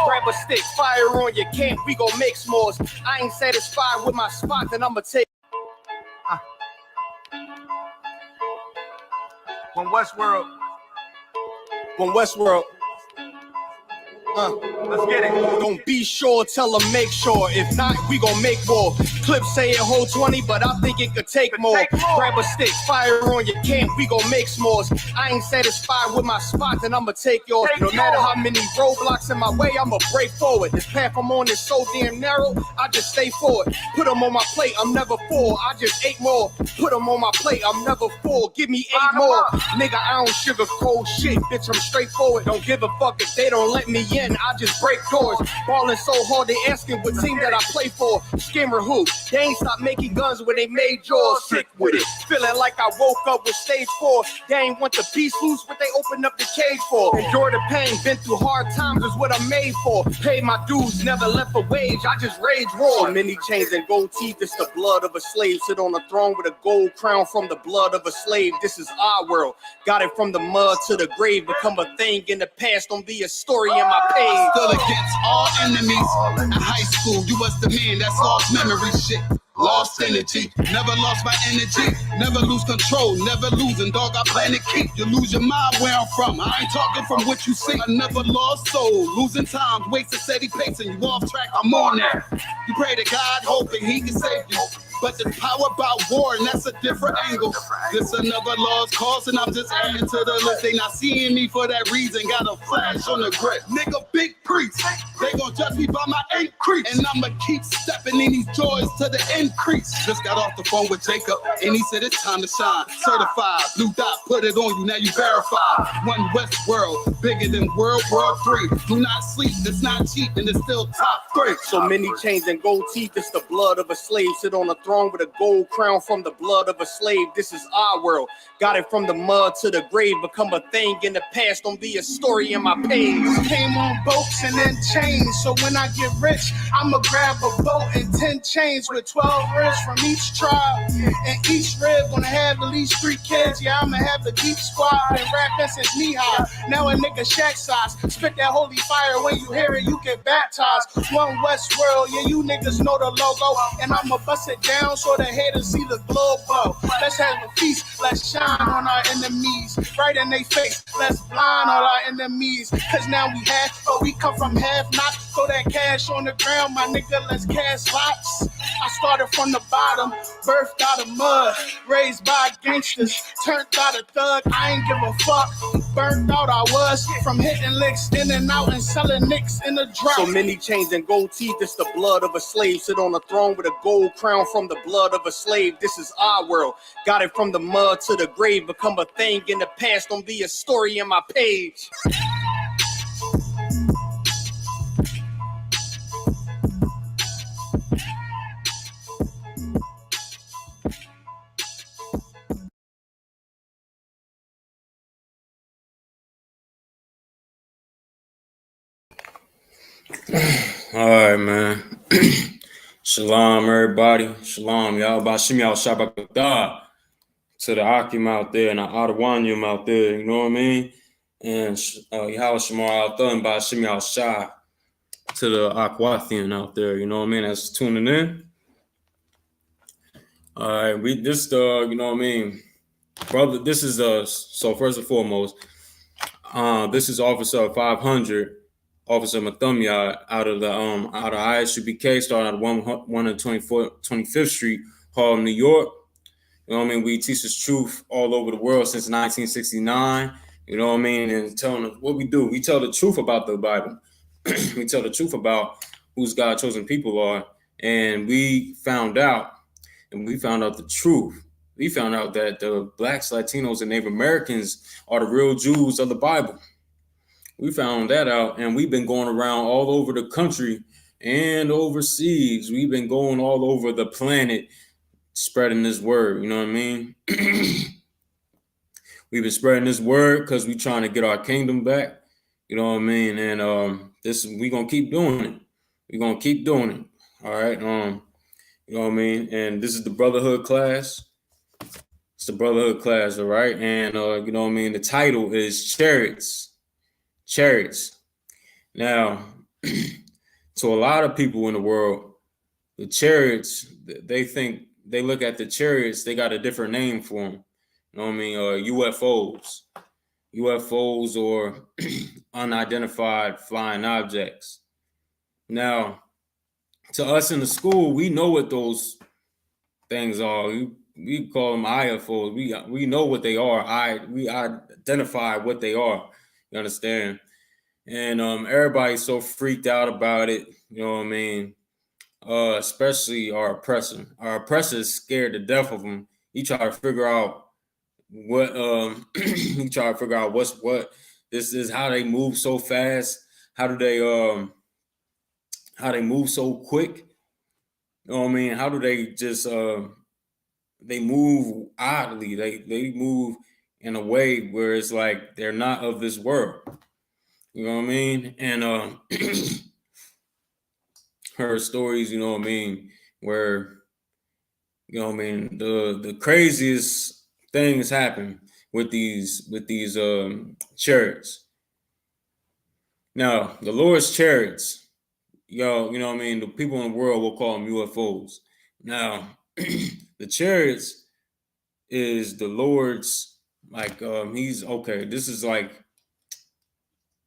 Grab a stick, fire on your camp, we gon' make s'mores. I ain't satisfied with my spot, then I'ma take. From Westworld. Let's get it. Don't be sure, tell them make sure. If not, we gon' make more. Clips say it hold 20, but I think it could take more. Grab a stick, fire on your camp, we gon' make s'mores. I ain't satisfied with my spot, then I'ma take yours. No matter how many roadblocks in my way, I'ma break forward. This path I'm on is so damn narrow, I just stay forward. Put them on my plate, I'm never full, I just ate more. Put them on my plate, I'm never full, give me 8 more. Nigga, I don't sugarcoat shit, bitch, I'm straightforward. Don't give a fuck if they don't let me in, I just break doors. Ballin' so hard, they asking what team that I play for. Scammer who? They ain't stopped making guns when they made yours. Sick with it, feeling like I woke up with stage 4. They ain't want the piece loose, but they opened up the cage for. Endure the pain, been through hard times is what I'm made for. Pay my dues, never left a wage, I just rage war. So many chains and gold teeth, it's the blood of a slave. Sit on a throne with a gold crown from the blood of a slave. This is our world, got it from the mud to the grave. Become a thing in the past, don't be a story in my page. Still against all enemies. In high school, you was the man, that's lost memory shit. Lost energy, never lost my energy. Never lose control, never losing, dog, I plan to keep. You lose your mind where I'm from, I ain't talking from what you see. I never lost soul, losing time, wasted steady pacing. You off track, I'm on that. You pray to God, hoping he can save you. But the power about war, and that's a different angle. This another lost cause, and I'm just adding to the list. They not seeing me for that reason. Got a flash on the grip. Nigga, big priest. They gon' judge me by my increase. And I'ma keep stepping in these joys to the increase. Just got off the phone with Jacob, and he said it's time to shine. Certified, blue dot, put it on you, now you verified. One West world, bigger than World War III. Do not sleep, it's not cheap, and it's still top 3. So many chains and gold teeth, it's the blood of a slave. Sit on a throne with a gold crown from the blood of a slave. This is our world, got it from the mud to the grave. Become a thing in the past, don't be a story in my page. Came on boats and then chains, so when I get rich, I'ma grab a boat and 10 chains with 12 ribs from each tribe. And each rib gonna have at least 3 kids. Yeah, I'ma have the deep squad and rapping since knee high. Now a nigga shack size, spit that holy fire, when you hear it, you get baptized. One West world, yeah, you niggas know the logo, and I'ma bust it down so the haters see the globo. Let's have a feast, let's shine on our enemies, right in their face, let's blind all our enemies. Cause now we have, but we come from half not. Throw that cash on the ground, my nigga, let's cast lots. I started from the bottom, birthed out of mud, raised by gangsters, turned out a thug. I ain't give a fuck, burnt out I was, from hitting licks in and out and selling nicks in the drought. So many chains and gold teeth, it's the blood of a slave. Sit on a throne with a gold crown from the blood of a slave. This is our world, got it from the mud to the grave. Become a thing in the past, don't be a story in my page. All right, man. Shalom, everybody. Shalom, y'all. Bashim y'all Shabbat to the Akim out there and the Adawanyum out there, you know what I mean? And Yahweh Shemar out there and Bashim y'all Shah to the Akwathian out there, you know what I mean? That's tuning in. All right, you know what I mean? Brother, this is so first and foremost, this is Officer 500. Officer Mathumya out of I.S.U.P.K, starting at 125th Street, Harlem, New York. You know what I mean? We teach this truth all over the world since 1969. You know what I mean? And telling us what we do. We tell the truth about the Bible. We tell the truth about whose God's chosen people are. And we found out the truth. We found out that the Blacks, Latinos, and Native Americans are the real Jews of the Bible. We found that out, and we've been going around all over the country and overseas. We've been going all over the planet spreading this word, you know what I mean? We've been spreading this word because we're trying to get our kingdom back, you know what I mean? And we're going to keep doing it. We're going to keep doing it, all right? You know what I mean? And this is the Brotherhood class. It's the Brotherhood class, all right? And, you know what I mean? The title is Chariots. Now, to a lot of people in the world, the chariots, they look at the chariots, they got a different name for them. You know what I mean? UFOs or unidentified flying objects. Now, to us in the school, we know what those things are. We call them IFOs. We know what they are. We identify what they are. You understand? And everybody's so freaked out about it. You know what I mean? Especially our oppressor. Our oppressor is scared to death of them. He try to figure out what he try to figure out what's what. This is how they move so fast. How do they move so quick? You know what I mean? How do they just they move oddly? They move in a way where it's like they're not of this world. You know what I mean? And her stories, you know what I mean, where you know what I mean, the craziest things happen with these chariots. Now, the Lord's chariots, you know what I mean, the people in the world will call them UFOs. Now, the chariots is the Lord's, like he's okay. This is like,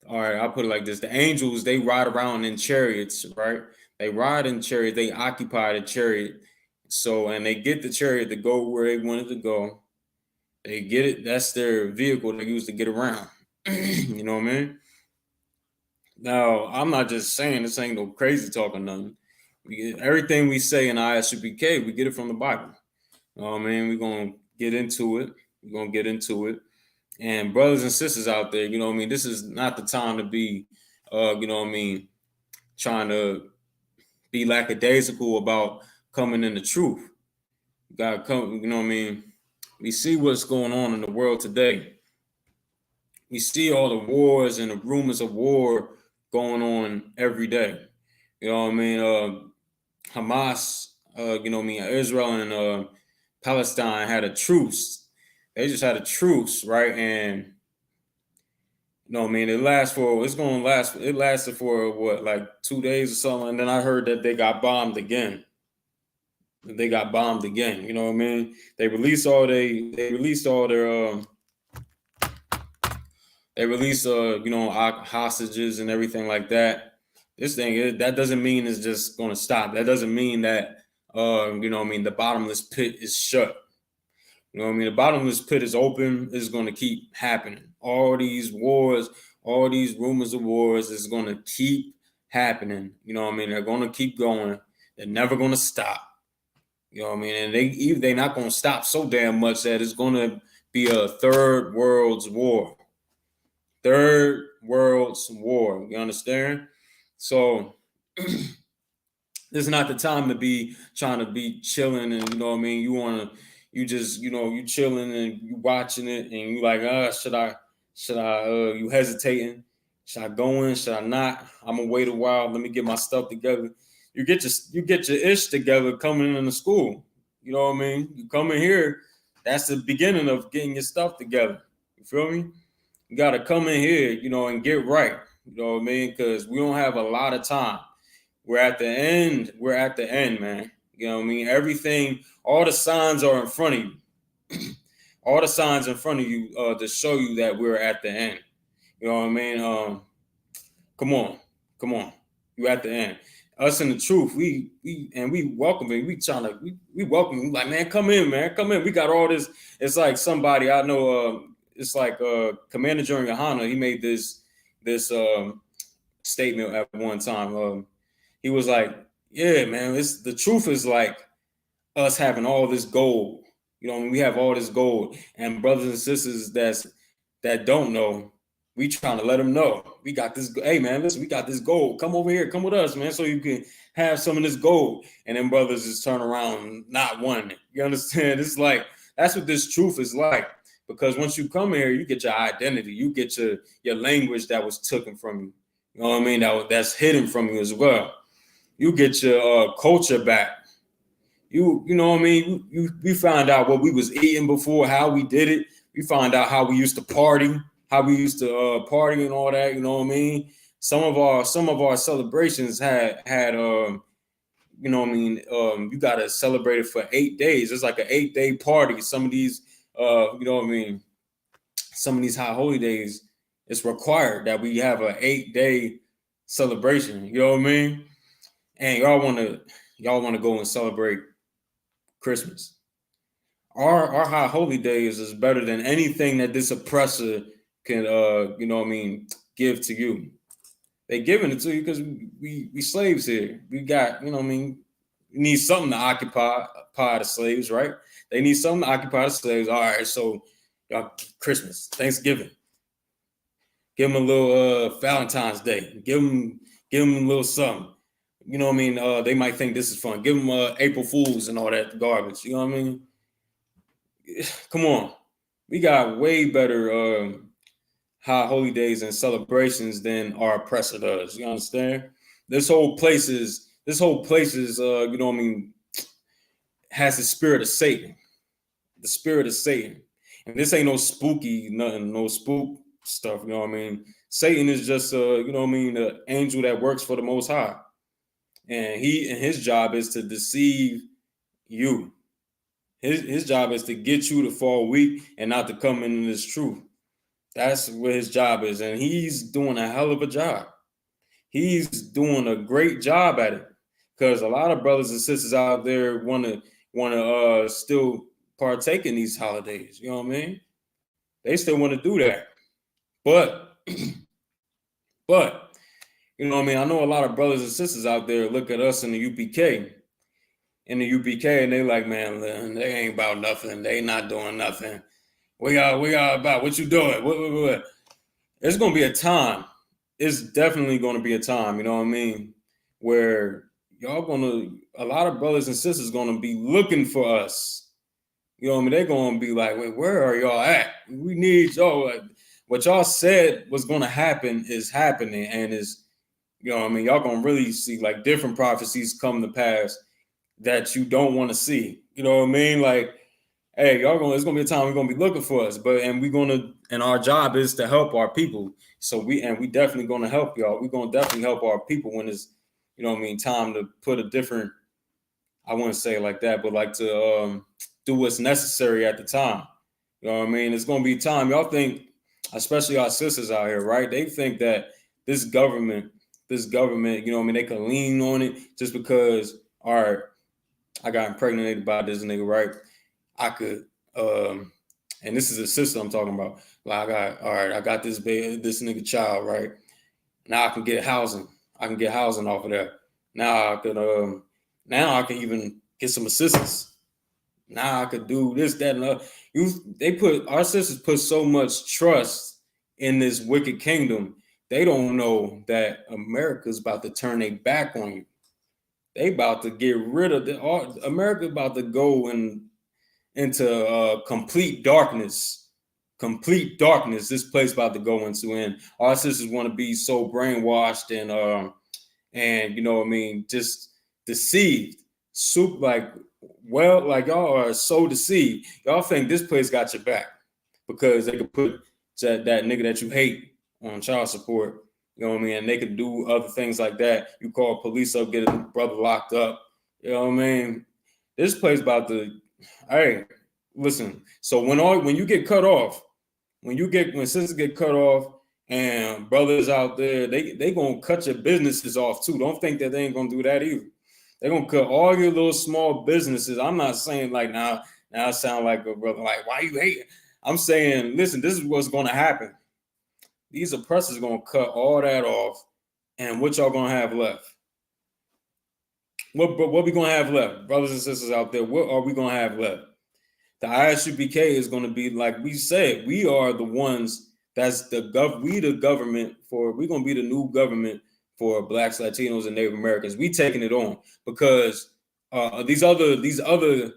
all right, I'll put it like this. The angels, they ride around in chariots, right? They ride in chariot, they occupy the chariot. So, and they get the chariot to go where they wanted to go. They get it. That's their vehicle they use to get around. You know what I mean? Now, I'm not just saying this ain't no crazy talk or nothing. Everything we say in I.S.U.P.K, we get it from the Bible. You know what I mean? We're going to get into it. We're going to get into it. And brothers and sisters out there, you know what I mean? This is not the time to be, you know what I mean, trying to be lackadaisical about coming in the truth. You got to come, you know what I mean? We see what's going on in the world today. We see all the wars and the rumors of war going on every day. You know what I mean? Hamas, you know what I mean? Israel and Palestine had a truce. They just had a truce, right? And you know what I mean? It lasted for what, like 2 days or something. And then I heard that they got bombed again. You know what I mean? They released all their you know, hostages and everything like that. This thing, that doesn't mean it's just going to stop. That doesn't mean that you know what I mean, the bottomless pit is shut. You know what I mean? The bottomless pit is open. It's going to keep happening. All these wars, all these rumors of wars is going to keep happening. You know what I mean? They're going to keep going. They're never going to stop. You know what I mean? And they're not going to stop so damn much that it's going to be a third world's war. Third world's war. You understand? So this is not the time to be trying to be chilling and, you know what I mean? You chilling and you watching it and you like, you hesitating? Should I go in? Should I not? I'm gonna wait a while. Let me get my stuff together. You get your ish together coming into school. You know what I mean? You come in here, that's the beginning of getting your stuff together. You feel me? You gotta come in here, you know, and get right. You know what I mean? Because we don't have a lot of time. We're at the end, man. You know what I mean? Everything, all the signs are in front of you. All the signs in front of you to show you that we're at the end. You know what I mean? Come on. You at the end. Us in the truth, we welcome it. We welcome you. Like, man, come in, man. Come in. We got all this. It's like somebody I know, it's like Commander GEN.YAHANNA, he made this statement at one time. He was like, yeah, man, the truth is like us having all this gold. You know, we have all this gold, and brothers and sisters that don't know, we trying to let them know. We got this. Hey, man, listen, we got this gold. Come over here. Come with us, man, so you can have some of this gold. And then brothers just turn around and not wanting it. You understand? It's like, that's what this truth is like. Because once you come here, you get your identity. You get your language that was taken from you. You know what I mean? That's hidden from you as well. You get your culture back. You know what I mean? We found out what we was eating before, how we did it. We found out how we used to party, and all that. You know what I mean? some of our celebrations had you know what I mean, you gotta celebrate it for 8 days. It's like an 8-day party. Some of these you know what I mean, some of these high holy days, it's required that we have an 8-day celebration. You know what I mean? And y'all wanna go and celebrate Christmas. Our high holy days is better than anything that this oppressor can you know what I mean, give to you. They giving it to you because we slaves here. We got, you know what I mean, we need something to occupy the slaves, right? They need something to occupy the slaves. All right, so y'all, Christmas, Thanksgiving. Give them a little Valentine's Day. Give them a little something. You know what I mean? They might think this is fun. Give them April Fools and all that garbage. You know what I mean? Come on. We got way better high holy days and celebrations than our oppressor does. You understand? This whole place is you know what I mean, has the spirit of Satan. The spirit of Satan. And this ain't no spooky, nothing, no spook stuff, you know what I mean? Satan is just you know what I mean, the angel that works for the Most High. And his job is to deceive you. His job is to get you to fall weak and not to come into this truth. That's what his job is. And he's doing a hell of a job. He's doing a great job at it. Because a lot of brothers and sisters out there want to still partake in these holidays. You know what I mean? They still want to do that. But you know what I mean? I know a lot of brothers and sisters out there look at us in the UPK. And they like, man, they ain't about nothing. They not doing nothing. We are about what you doing. What? There's gonna be a time. It's definitely gonna be a time, you know what I mean, where a lot of brothers and sisters gonna be looking for us. You know what I mean? They're gonna be like, wait, where are y'all at? We need y'all. Like, what y'all said was gonna happen is happening, and is, you know what I mean, y'all gonna really see like different prophecies come to pass that you don't want to see. You know what I mean? Like, hey, it's gonna be a time we're gonna be looking for us, and our job is to help our people. So we definitely gonna help y'all. We're gonna definitely help our people when it's, you know what I mean, time to put a different, I wouldn't say it like that, but like to do what's necessary at the time. You know what I mean? It's gonna be time. Y'all think, especially our sisters out here, right? They think that this government, you know what I mean, they can lean on it just because, all right, I got impregnated by this nigga, right? I could, and this is a sister I'm talking about. Like, I got this this nigga child, right? Now I can get housing. I can get housing off of that. Now I can even get some assistance. Now I could do this, that, and other. Our sisters put so much trust in this wicked kingdom. They don't know that America's about to turn their back on you. They about to get rid of America about to go into complete darkness. Complete darkness. This place about to go into, and our sisters want to be so brainwashed and you know what I mean, just deceived. Like y'all are so deceived. Y'all think this place got your back because they could put that nigga that you hate on child support. You know what I mean? And they could do other things like that. You call police up, get a brother locked up. You know what I mean? This place about to, hey, listen. So when you get cut off, when sisters get cut off and brothers out there, they gonna cut your businesses off too. Don't think that they ain't gonna do that either. They're gonna cut all your little small businesses. I'm not saying like now I sound like a brother, like, why you hating? I'm saying, listen, this is what's gonna happen. These oppressors are going to cut all that off. And what y'all going to have left? What we going to have left? Brothers and sisters out there, what are we going to have left? The ISUPK is going to be, like we said, we are the ones that's we're going to be the new government for Blacks, Latinos, and Native Americans. We taking it on because these other,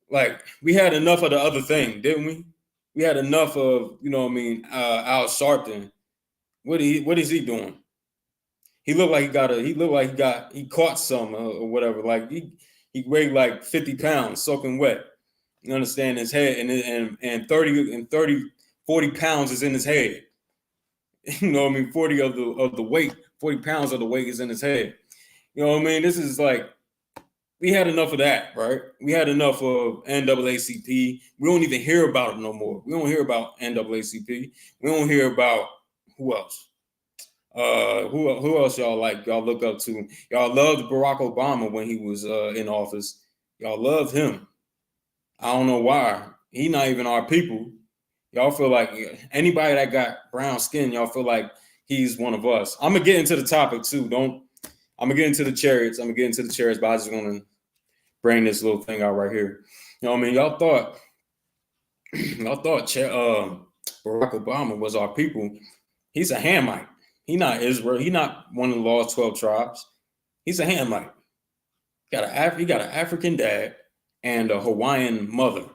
like, we had enough of the other thing, didn't we? We had enough of, you know what I mean, Al Sharpton. What is he doing? He looked like he caught some or whatever. Like he weighed like 50 pounds soaking wet. You understand? His head and 40 pounds is in his head. You know what I mean? 40 of the weight, 40 pounds of the weight is in his head. You know what I mean? This is like, we had enough of that, right? We had enough of NAACP. We don't even hear about it no more. We don't hear about NAACP. We don't hear about who else. Who else y'all like? Y'all look up to? Y'all loved Barack Obama when he was in office. Y'all loved him. I don't know why. He not even our people. Y'all feel like anybody that got brown skin, y'all feel like he's one of us. I'm gonna get into the topic too. I'm gonna get into the chariots. But I just want to bring this little thing out right here. You know what I mean? Y'all thought Barack Obama was our people. He's a Hamite. He not Israel. He not one of the Lord's 12 tribes. He's a Hamite. He got an African dad and a Hawaiian mother.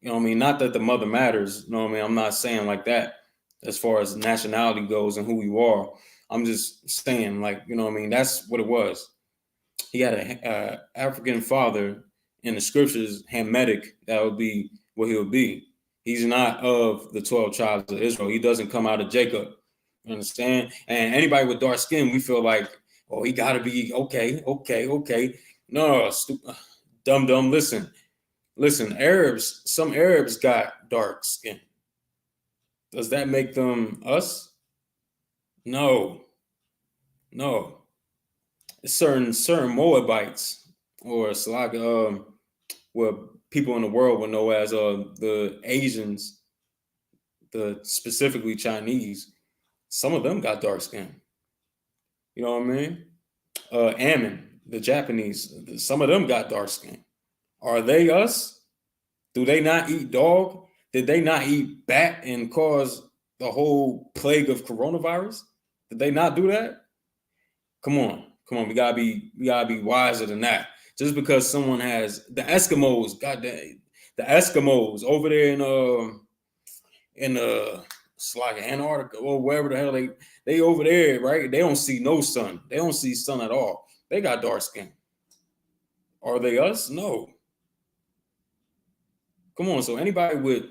You know what I mean? Not that the mother matters. You know what I mean? I'm not saying like that as far as nationality goes and who you are. I'm just saying, like, you know what I mean? That's what it was. He had an African father in the scriptures, Hamitic. That would be what he would be. He's not of the 12 tribes of Israel. He doesn't come out of Jacob. You understand? And anybody with dark skin, we feel like, oh, he got to be okay. No, dumb. Listen, Arabs, some Arabs got dark skin. Does that make them us? No. Certain Moabites or what people in the world would know as the Asians, the specifically Chinese, some of them got dark skin. You know what I mean? Ammon, the Japanese, some of them got dark skin. Are they us? Do they not eat dog? Did they not eat bat and cause the whole plague of coronavirus? Did they not do that? Come on. We gotta be wiser than that. Just because someone has the Eskimos, goddamn, the Eskimos over there in it's like Antarctica or wherever the hell they over there, right? They don't see no sun. They don't see sun at all. They got dark skin. Are they us? No. Come on. So anybody with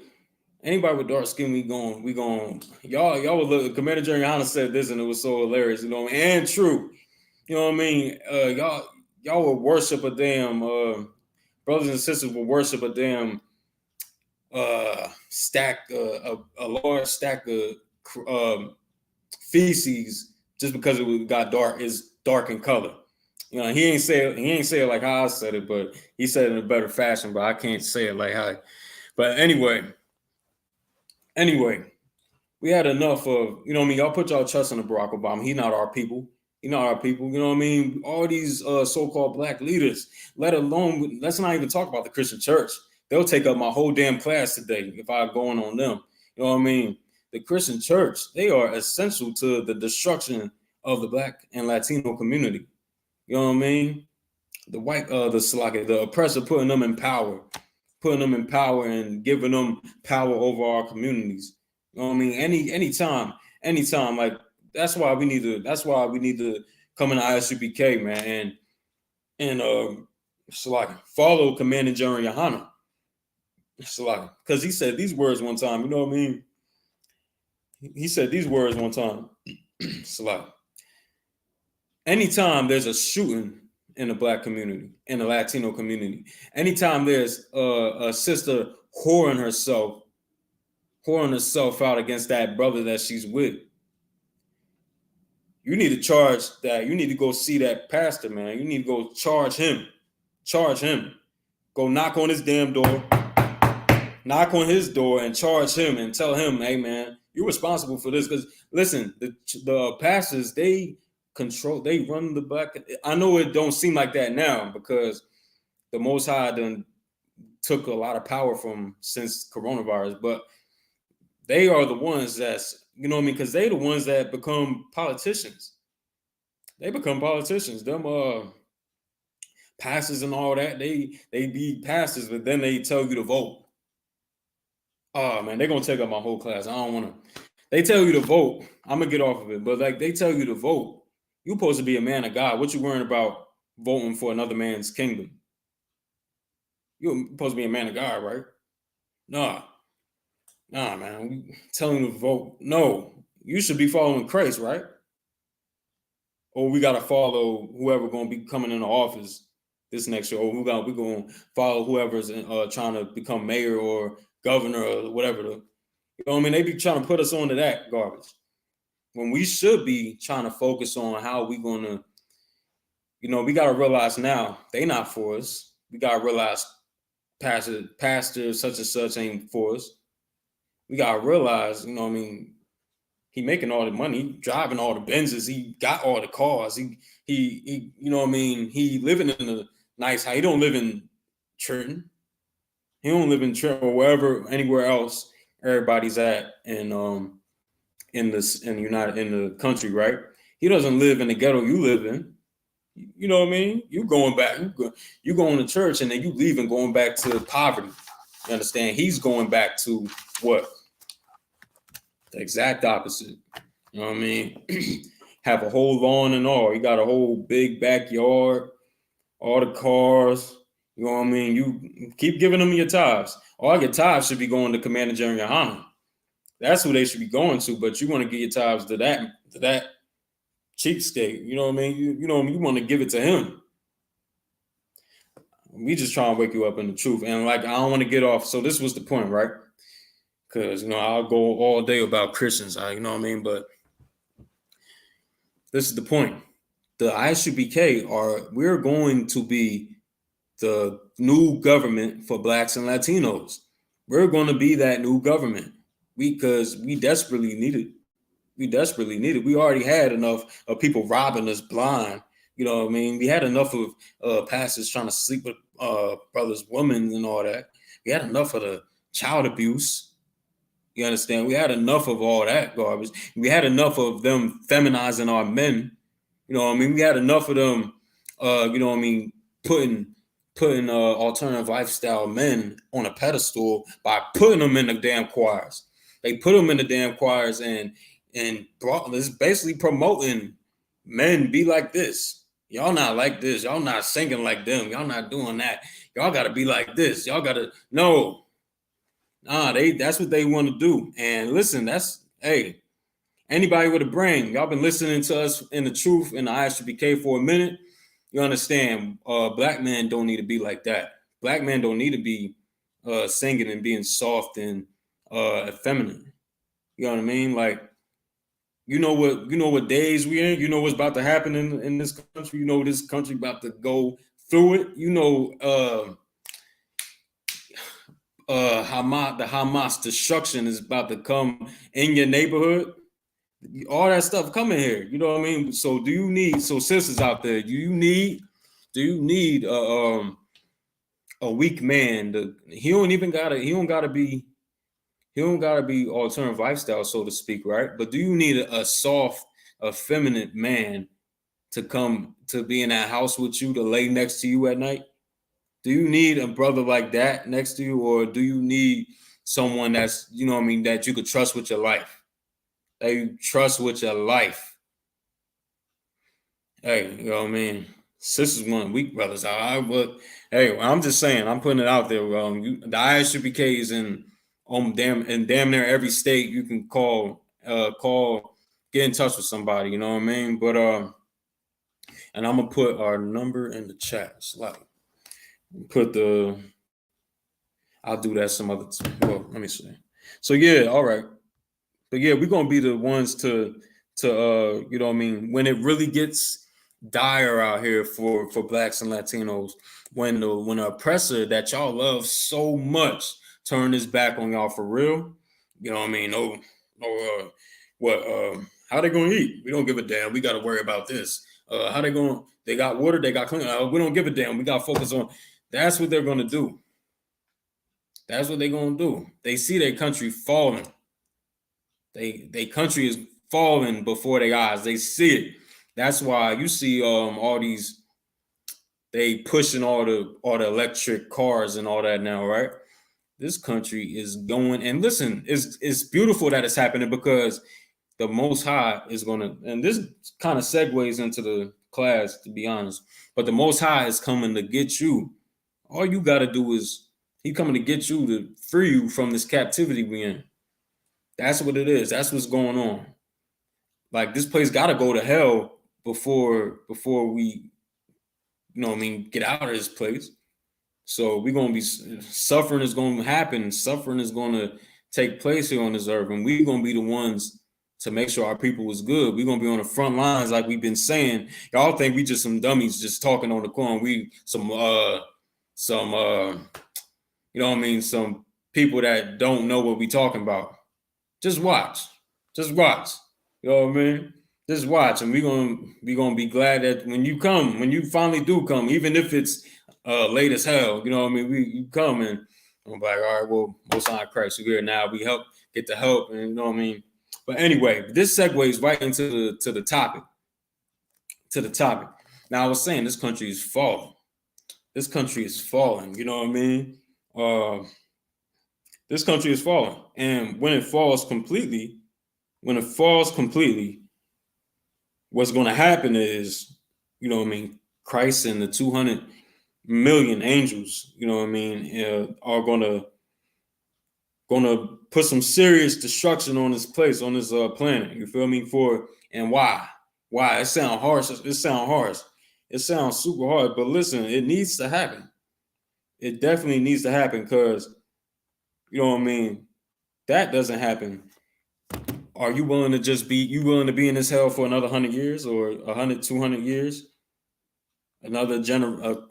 dark skin, we going y'all would look. Commander GEN.YAHANNA said this and it was so hilarious, you know, and true. You know what I mean? Y'all will worship a damn brothers and sisters will worship a damn stack a large stack of feces just because it got dark is dark in color. You know, he ain't say it like how I said it, but he said it in a better fashion, but I can't say it like how. But anyway, we had enough of, you know what I mean? Y'all put y'all trust in the Barack Obama. He not our people. You know what I mean? All these so-called black leaders, let alone, let's not even talk about the Christian church. They'll take up my whole damn class today if I go on them. You know what I mean? The Christian church, they are essential to the destruction of the black and Latino community. You know what I mean? The oppressor putting them in power and giving them power over our communities. You know what I mean? Anytime, like that's why we need to come in I.S.U.P.K, man, and follow Commander GEN.YAHANNA. Because he said these words one time, you know what I mean? He said these words one time. Anytime there's a shooting in the black community, in the Latino community, anytime there's a sister whoring herself out against that brother that she's with, you need to charge that. You need to go see that pastor, man. You need to go charge him. Go knock on his damn door. Knock on his door and charge him and tell him, hey, man, you're responsible for this. Because, listen, the pastors, they run the black. I know it don't seem like that now because the Most High done took a lot of power from since coronavirus, but they are the ones that's, you know what I mean? Because they the ones that become politicians. They become politicians. Them pastors and all that, they be pastors, but then they tell you to vote. Oh man, they're gonna take up my whole class. I don't wanna. They tell you to vote. I'm gonna get off of it, but like they tell you to vote. You're supposed to be a man of God. What you worrying about voting for another man's kingdom? You're supposed to be a man of God, right? Nah, man. We telling you to vote. No. you should be following Christ, right? Or we got to follow whoever going to be coming into office this next year, or we're going to follow whoever's trying to become mayor or governor or whatever. You know what I mean? They be trying to put us onto that garbage when we should be trying to focus on how we going to, you know, we got to realize now they not for us. We got to realize pastor such and such ain't for us. We got to realize, you know what I mean, he making all the money, he driving all the Benzes, he got all the cars, he you know what I mean, he living in a nice house. He don't live in Trenton. He don't live in Trenton or wherever, anywhere else everybody's at in the country, right? He doesn't live in the ghetto you live in. You know what I mean? You going back, you going to church and then you leaving, going back to poverty. You understand? He's going back to what? The exact opposite. You know what I mean? Have a whole lawn and all. You got a whole big backyard, all the cars. You know what I mean? You keep giving them your tithes. All your tithes should be going to Commander GEN.YAHANNA. That's who they should be going to. But you want to give your tithes to that cheapskate. You know what I mean? You know what I mean? You want to give it to him. We just trying to wake you up in the truth. And like, I don't want to get off. So this was the point, right? Because, you know, I'll go all day about Christians, you know what I mean? But this is the point. The I.S.U.P.K. we're going to be the new government for Blacks and Latinos. We're going to be that new government because we desperately need it. We desperately need it. We already had enough of people robbing us blind. You know what I mean? We had enough of pastors trying to sleep with brothers, women, and all that. We had enough of the child abuse. You understand? We had enough of all that garbage. We had enough of them feminizing our men. You know what I mean? We had enough of them, you know what I mean, putting alternative lifestyle men on a pedestal by putting them in the damn choirs. They put them in the damn choirs and it's basically promoting men be like this. Y'all not like this. Y'all not singing like them. Y'all not doing that. Y'all got to be like this. Y'all got to, no. Nah, that's what they want to do. And listen, hey, anybody with a brain, y'all been listening to us in the truth in the I.S.U.P.K. for a minute. You understand, black men don't need to be like that. Black men don't need to be singing and being soft and effeminate. You know what I mean? Like, you know what days we in? You know what's about to happen in this country? You know this country about to go through it. You know, the Hamas destruction is about to come in your neighborhood. All that stuff coming here. You know what I mean? So sisters out there, do you need a weak man? He don't gotta be alternative lifestyle, so to speak, right? But do you need a soft, effeminate man to come to be in that house with you, to lay next to you at night? Do you need a brother like that next to you, or do you need someone that's, you know what I mean, that you could trust with your life? That you trust with your life. Hey, you know what I mean? Sisters want weak brothers. But hey, I'm just saying, I'm putting it out there. The I.S.U.P.K. is in damn near every state. You can call, get in touch with somebody. You know what I mean? But and I'm gonna put our number in the chat. I'll do that some other time. Well, let me see. So yeah, all right. But yeah, we're gonna be the ones to you know what I mean, when it really gets dire out here for Blacks and Latinos, when the oppressor that y'all love so much turn his back on y'all for real, you know what I mean? How they gonna eat? We don't give a damn. We gotta worry about this. They got water, they got clean. We don't give a damn. We gotta focus on. That's what they're gonna do. That's what they're gonna do. They see their country falling. Their country is falling before their eyes. They see it. That's why you see all these, they pushing all the electric cars and all that now, right? This country is going, and listen, it's beautiful that it's happening because the Most High is gonna, and this kind of segues into the class, to be honest, but the Most High is coming to get you. All you got to do is, he coming to get you, to free you from this captivity we in. That's what it is. That's what's going on. Like, this place got to go to hell before we, get out of this place. So we're going to be, suffering is going to happen. Suffering is going to take place here on this earth. And we're going to be the ones to make sure our people is good. We're going to be on the front lines like we've been saying. Y'all think we just some dummies just talking on the corner. We some some people that don't know what we talking about. Just watch. You know what I mean? Just watch, and we're gonna be glad that when you finally do come, even if it's late as hell, you know what I mean? You come, and I'm like, all right, well, Most High Christ, we're here now. We get the help, and you know what I mean. But anyway, this segues right into the topic. Now, I was saying this country is falling. This country is falling. You know what I mean? This country is falling, and when it falls completely, what's going to happen is, you know what I mean, Christ and the 200 million angels, you know what I mean, are going to put some serious destruction on this place, on this planet. You feel me? And why? It sounds harsh. It sounds super hard, but listen, it needs to happen. It definitely needs to happen, because, you know what I mean, that doesn't happen. Are you willing to be in this hell for another 100 years or 100, 200 years?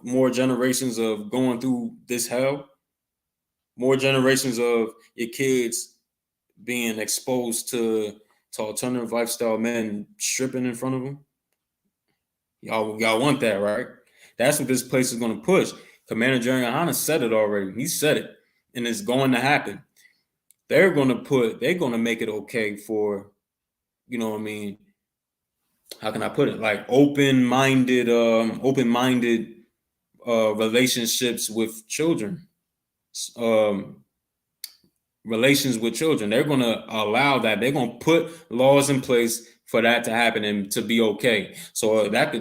More generations of going through this hell? More generations of your kids being exposed to alternative lifestyle men stripping in front of them? Y'all want that, right? That's what this place is going to push. Commander GEN.YAHANNA said it already. He said it, and it's going to happen. They're going to make it okay for, you know what I mean, how can I put it? Like open-minded relationships with children. Relations with children. They're going to allow that. They're going to put laws in place for that to happen and to be okay. So that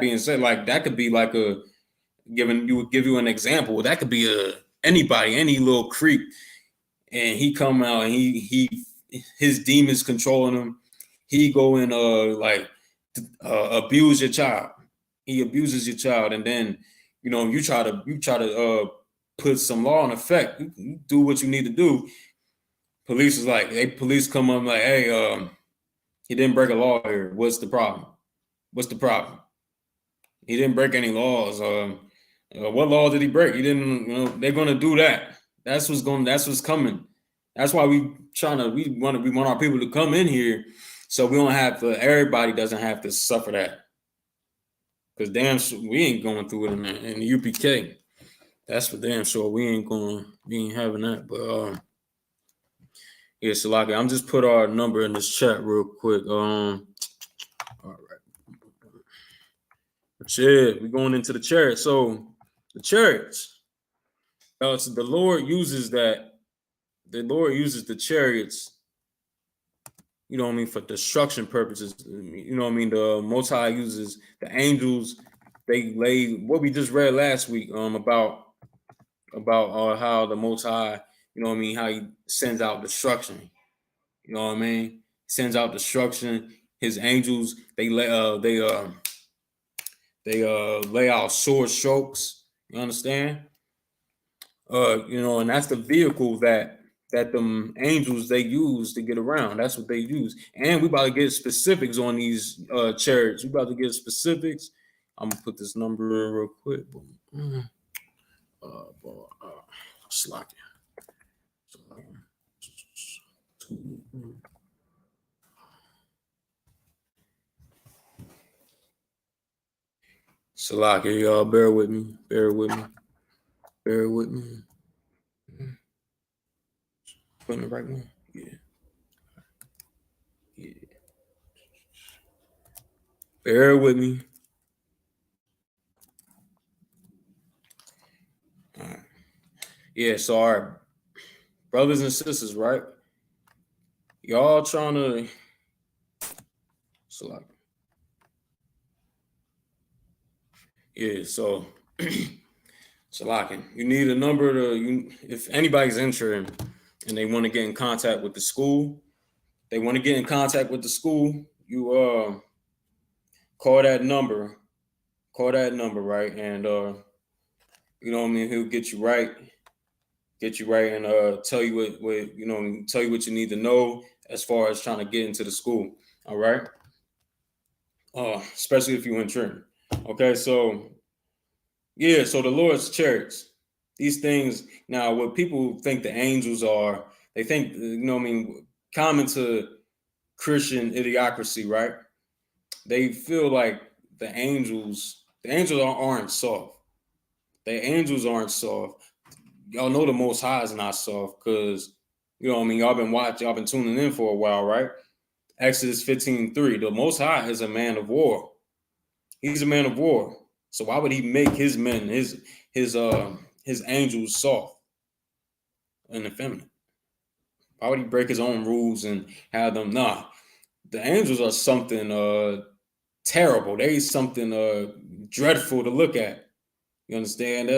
being said, like, that could be like give you an example. That could be anybody, any little creep, and he come out and his demons controlling him. He go and abuse your child. He abuses your child, and then, you know, you try to put some law in effect. You do what you need to do. Police come up like, hey, he didn't break a law here. What's the problem? He didn't break any laws. What law did he break? He didn't. You know, they're gonna do that. That's what's coming. That's why we want our people to come in here, so we don't have to. Everybody doesn't have to suffer that. Because damn sure we ain't going through it in the UPK. That's for damn sure. We ain't having that. But yeah, Salaki, I'm just put our number in this chat real quick. All right. But yeah, we're going into the Chariots. So the Chariots. So the Lord uses that. The Lord uses the Chariots, you know what I mean, for destruction purposes. You know what I mean? The Most High uses the angels. They lay what we just read last week about how the Most High, you know what I mean, how he sends out destruction. You know what I mean? Sends out destruction. His angels, they lay out sword strokes. You understand? You know, and that's the vehicle that them angels they use to get around. That's what they use. And we about to get specifics on these chariots. We about to get specifics. I'm gonna put this number in real quick. Slack it. Salaki, y'all, bear with me. Putting the right one. Yeah. Bear with me. All right. Yeah, so our brothers and sisters, right? Y'all trying to Salaki. Yeah, so Salaki, you need a number if anybody's interested and they want to get in contact with the school, call that number, right? And you know what I mean, he'll get you right, and tell you what you know, tell you what you need to know as far as trying to get into the school. All right. Especially if you're in Trenton. Okay, so yeah, so the Lord's chariots, these things. Now, what people think the angels are, they think, you know what I mean, common to Christian idiocracy, right? They feel like the angels aren't soft. The angels aren't soft. Y'all know the Most High is not soft because, you know what I mean, y'all been tuning in for a while, right? Exodus 15:3, the Most High is a man of war. He's a man of war. So why would he make his men, his angels soft and effeminate? Why would he break his own rules and have them? Nah, the angels are something terrible. They something dreadful to look at. You understand?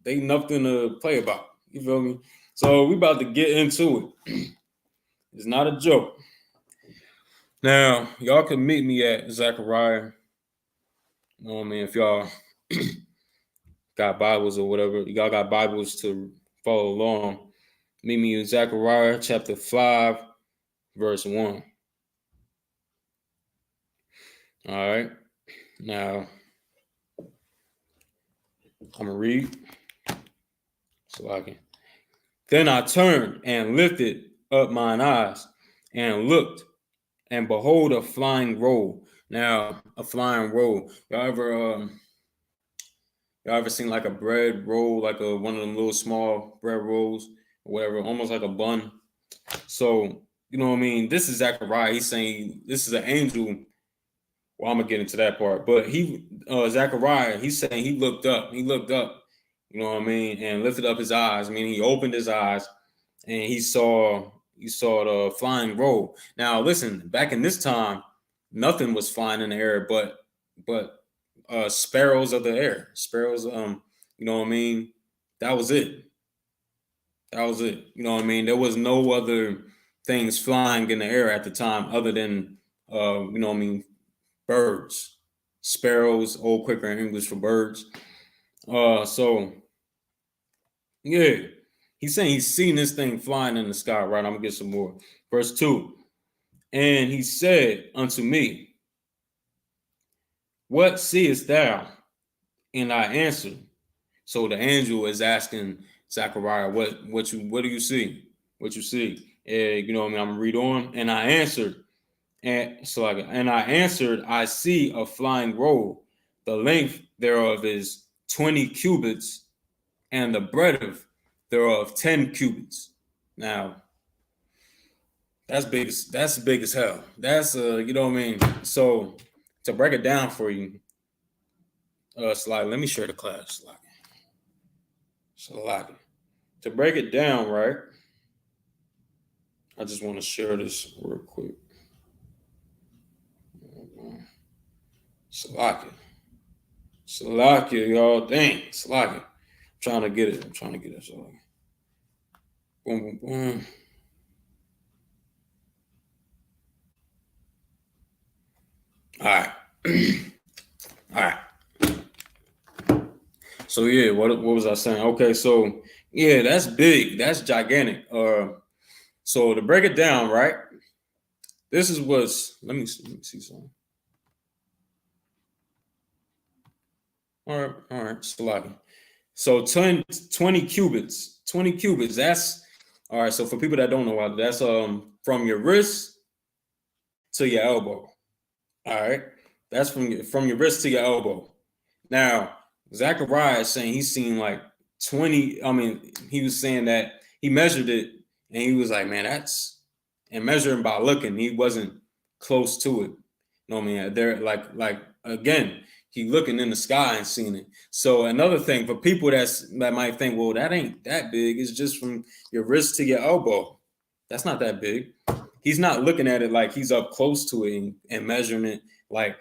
They nothing to play about. You feel me? So we about to get into it. It's not a joke. Now, y'all can meet me at Zechariah. You know what I mean? If y'all got Bibles or whatever, y'all got Bibles to follow along, meet me in Zechariah chapter 5, verse 1. All right. Now, I'm going to read so I can. Then I turned and lifted up mine eyes and looked, and behold, a flying roll. Now, a flying roll. Y'all ever seen like a bread roll, like one of them little small bread rolls or whatever, almost like a bun? So, you know what I mean? This is Zechariah. He's saying this is an angel. Well, I'm gonna get into that part, but Zechariah, he's saying he looked up, you know what I mean, and lifted up his eyes. I mean, he opened his eyes and he saw the flying roll. Now, listen, back in this time, nothing was flying in the air, but sparrows of the air, you know what I mean. That was it. You know what I mean. There was no other things flying in the air at the time other than you know what I mean, birds, sparrows, old Quaker English for birds. So yeah, he's saying he's seen this thing flying in the sky, right? I'm gonna get some more. Verse 2. And he said unto me, what seest thou? And I answered. So the angel is asking Zechariah, what do you see? What you see? You know what I mean? I'm gonna read on. And I answered, I see a flying roll. The length thereof is 20 cubits, and the breadth thereof 10 cubits. Now, that's big as hell. That's you know what I mean? So to break it down for you, Slide, let me share the class, Slide. To break it down, right? I just want to share this real quick. Salakia, y'all. Dang, Salakia. I'm trying to get it. So, boom, boom, boom. All right. All right. So yeah, what was I saying? Okay, so yeah, that's big. That's gigantic. So to break it down, right? This is what's. Let me see something. All right, Salakia. So 20 cubits. 20 cubits. That's all right. So for people that don't know, that's from your wrist to your elbow. All right, that's from your wrist to your elbow. Now, Zechariah is saying he's seen like 20. I mean, he was saying that he measured it and he was like, man, and measuring by looking, he wasn't close to it. You know what I mean? They're like again, he looking in the sky and seeing it. So another thing for people that might think, well, that ain't that big. It's just from your wrist to your elbow. That's not that big. He's not looking at it like he's up close to it and measuring it like,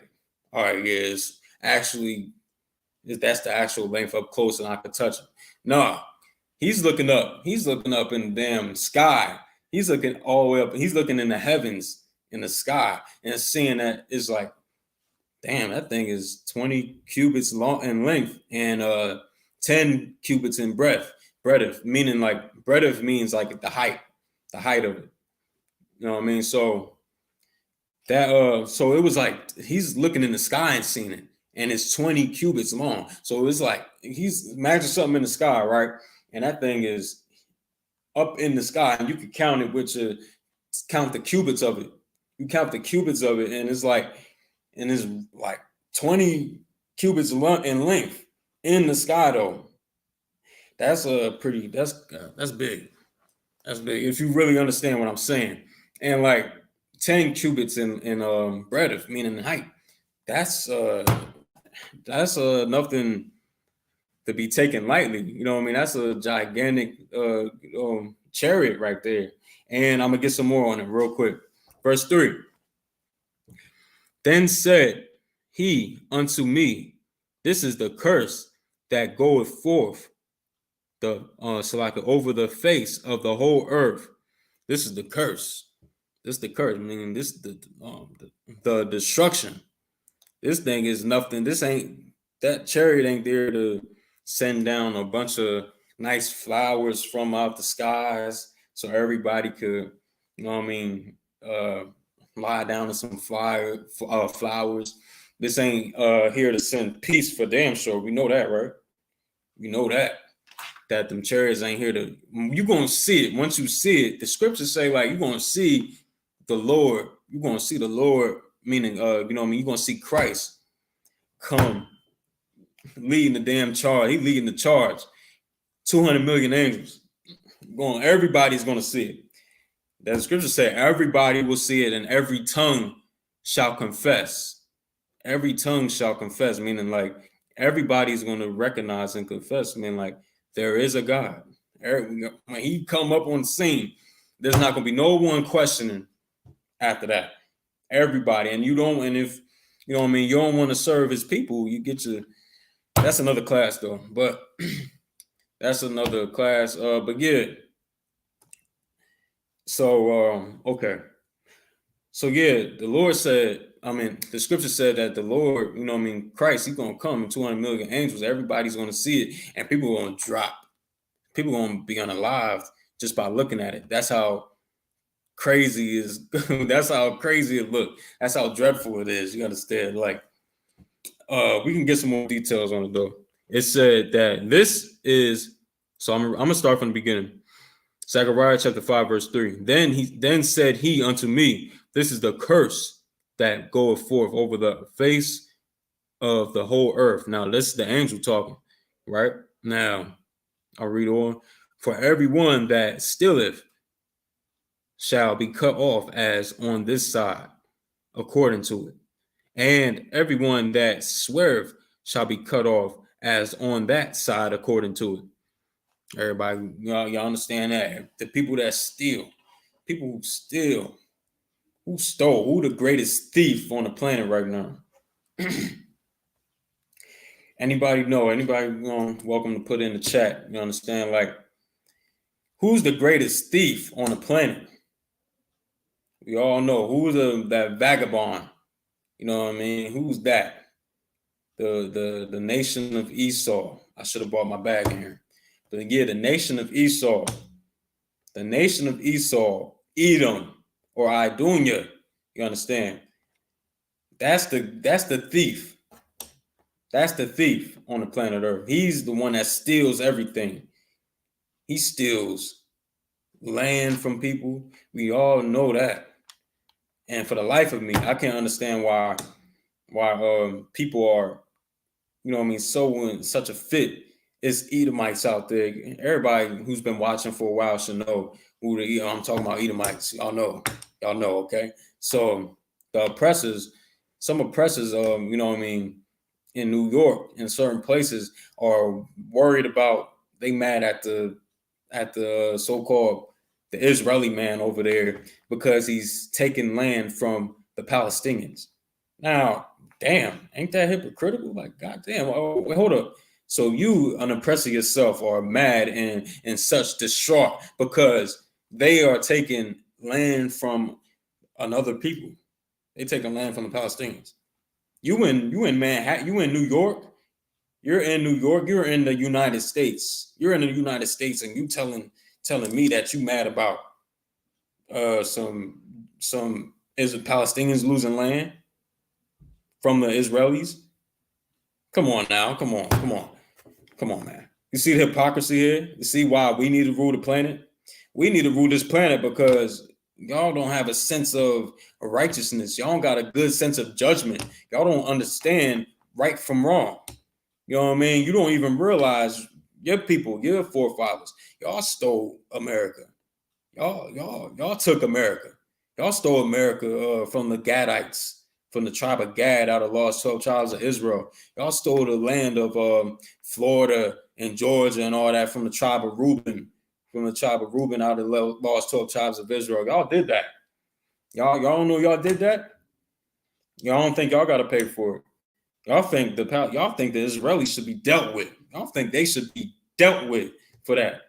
all right, yeah, that's the actual length up close and I could touch it. No, he's looking up. He's looking up in the damn sky. He's looking all the way up. He's looking in the heavens in the sky and seeing that is like, damn, that thing is 20 cubits long in length and 10 cubits in breadth, meaning like breadth means like the height of it. You know what I mean? So that so it was like he's looking in the sky and seeing it, and it's 20 cubits long. So it's like he's imagine something in the sky, right? And that thing is up in the sky, and you can count it with your count the cubits of it. You count the cubits of it, and it's like 20 cubits in length in the sky though. That's pretty that's big. That's big if you really understand what I'm saying. And like 10 cubits in breadth, meaning height. That's nothing to be taken lightly. You know what I mean? That's a gigantic chariot right there. And I'm gonna get some more on it real quick. Verse 3. Then said he unto me, this is the curse that goeth forth over the face of the whole earth. This is the curse. This is the curse. Meaning this the destruction. This thing is nothing. That chariot ain't there to send down a bunch of nice flowers from out the skies so everybody could, you know what I mean, lie down in some flowers. This ain't here to send peace for damn sure. We know that, right? We know that them chariots ain't here to. You're gonna see it. Once you see it, the scriptures say like you're gonna see the Lord. You're gonna see the Lord, meaning you know what I mean. You're gonna see Christ come leading the damn charge. He leading the charge. 200 million angels. Everybody's gonna see it. The scripture say everybody will see it, and every tongue shall confess. Every tongue shall confess, meaning like everybody's gonna recognize and confess, meaning like there is a God. When he come up on the scene, there's not gonna be no one questioning after that. Everybody, and if you know what I mean, you don't want to serve his people, you get your. That's another class though, but that's another class. But yeah. So okay. So yeah, the Lord said, the scripture said that the Lord, you know what I mean, Christ, he's gonna come in 200 million angels. Everybody's gonna see it, and people are gonna drop. People are gonna be unalived just by looking at it. That's how crazy is. That's how crazy it look. That's how dreadful it is. You understand? Like, we can get some more details on it though. It said that this is. So I'm gonna start from the beginning. Zechariah chapter 5 verse 3. Then said he unto me, this is the curse that goeth forth over the face of the whole earth. Now this is the angel talking, right? Now I'll read on. For everyone that stealeth shall be cut off as on this side, according to it. And everyone that sweareth shall be cut off as on that side, according to it. Everybody, y'all understand that? The people that steal, people who steal, who stole, who the greatest thief on the planet right now? Anybody know? Anybody welcome to put in the chat. You understand? Like, who's the greatest thief on the planet? We all know who's that vagabond. You know what I mean? Who's that? The nation of Esau. I should have brought my bag in here. But yeah, the nation of Esau, Edom or Idunya, you understand? That's the thief. That's the thief on the planet Earth. He's the one that steals everything. He steals land from people. We all know that. And for the life of me, I can't understand why people are, you know what I mean, so in such a fit. It's Edomites out there. Everybody who's been watching for a while should know who I'm talking about. Edomites. Y'all know, okay? So the oppressors, some oppressors, you know what I mean, in New York, in certain places, are worried about, they mad at the so-called the Israeli man over there because he's taking land from the Palestinians. Now, damn, ain't that hypocritical? Like, goddamn, hold up. So you, an oppressor yourself, are mad and such distraught because they are taking land from another people. They taking land from the Palestinians. You in Manhattan, you in New York. You're in New York. You're in the United States. You're in the United States, and you telling me that you mad about some Palestinians losing land from the Israelis? Come on now. Come on, man. You see the hypocrisy here? You see why we need to rule the planet? We need to rule this planet because y'all don't have a sense of righteousness. Y'all don't got a good sense of judgment. Y'all don't understand right from wrong. You know what I mean? You don't even realize your people, your forefathers, y'all stole America. Y'all took America. Y'all stole America from the Gadites, from the tribe of Gad out of the lost 12 tribes of Israel. Y'all stole the land of Florida and Georgia and all that from the tribe of Reuben, out of the lost 12 tribes of Israel. Y'all did that. Y'all don't know y'all did that? Y'all don't think y'all got to pay for it. Y'all think the Israelis should be dealt with. Y'all think they should be dealt with for that.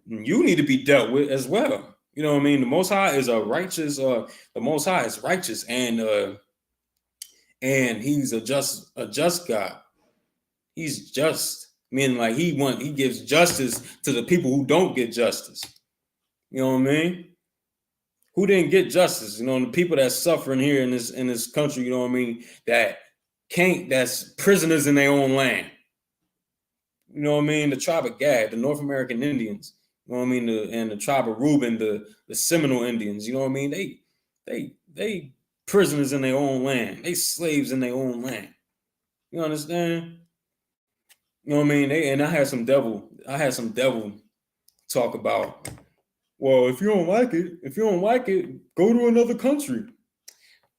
You need to be dealt with as well. You know what I mean? The Most High is a righteous. The Most High is righteous, and He's a just God. He's just, meaning like He gives justice to the people who don't get justice. You know what I mean? Who didn't get justice? You know, the people that's suffering here in this country. You know what I mean? That's prisoners in their own land. You know what I mean? The tribe of Gad, the North American Indians. You know what I mean? And the tribe of Reuben, the Seminole Indians. You know what I mean? They prisoners in their own land. They slaves in their own land. You understand? You know what I mean? I had some devil talk about, well, if you don't like it, go to another country.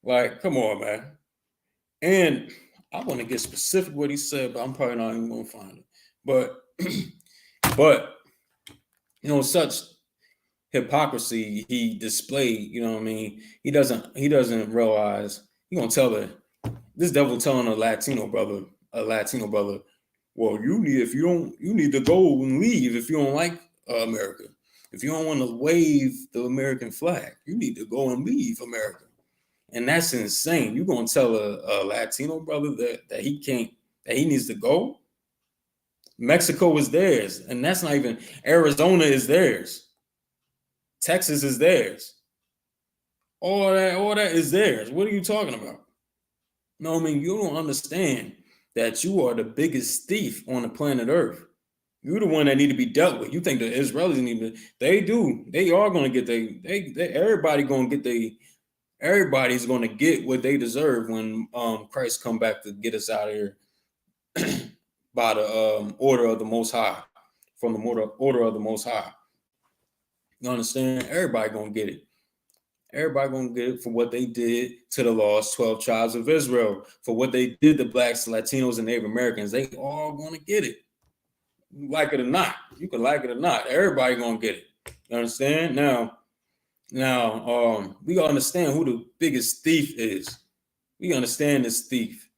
Like, come on, man. And I want to get specific what he said, but I'm probably not even gonna find it. But you know, such hypocrisy he displayed, you know what I mean? He doesn't realize. He gonna tell this devil telling a Latino brother, well, you need to go and leave if you don't like America. If you don't want to wave the American flag, you need to go and leave America. And that's insane. You're gonna tell a Latino brother that he needs to go? Mexico is theirs, and that's not even, Arizona is theirs. Texas is theirs. All that is theirs. What are you talking about? No, I mean, you don't understand that you are the biggest thief on the planet Earth. You're the one that need to be dealt with. You think the Israelis need to? They do. They are going to get everybody's going to get what they deserve when Christ come back to get us out of here by the order of the Most High, from the order of the Most High. You understand? Everybody going to get it. Everybody going to get it for what they did to the lost 12 tribes of Israel, for what they did to blacks, Latinos, and Native Americans. They all going to get it. You like it or not. You can like it or not. Everybody going to get it. You understand? Now, we got to understand who the biggest thief is. We understand this thief.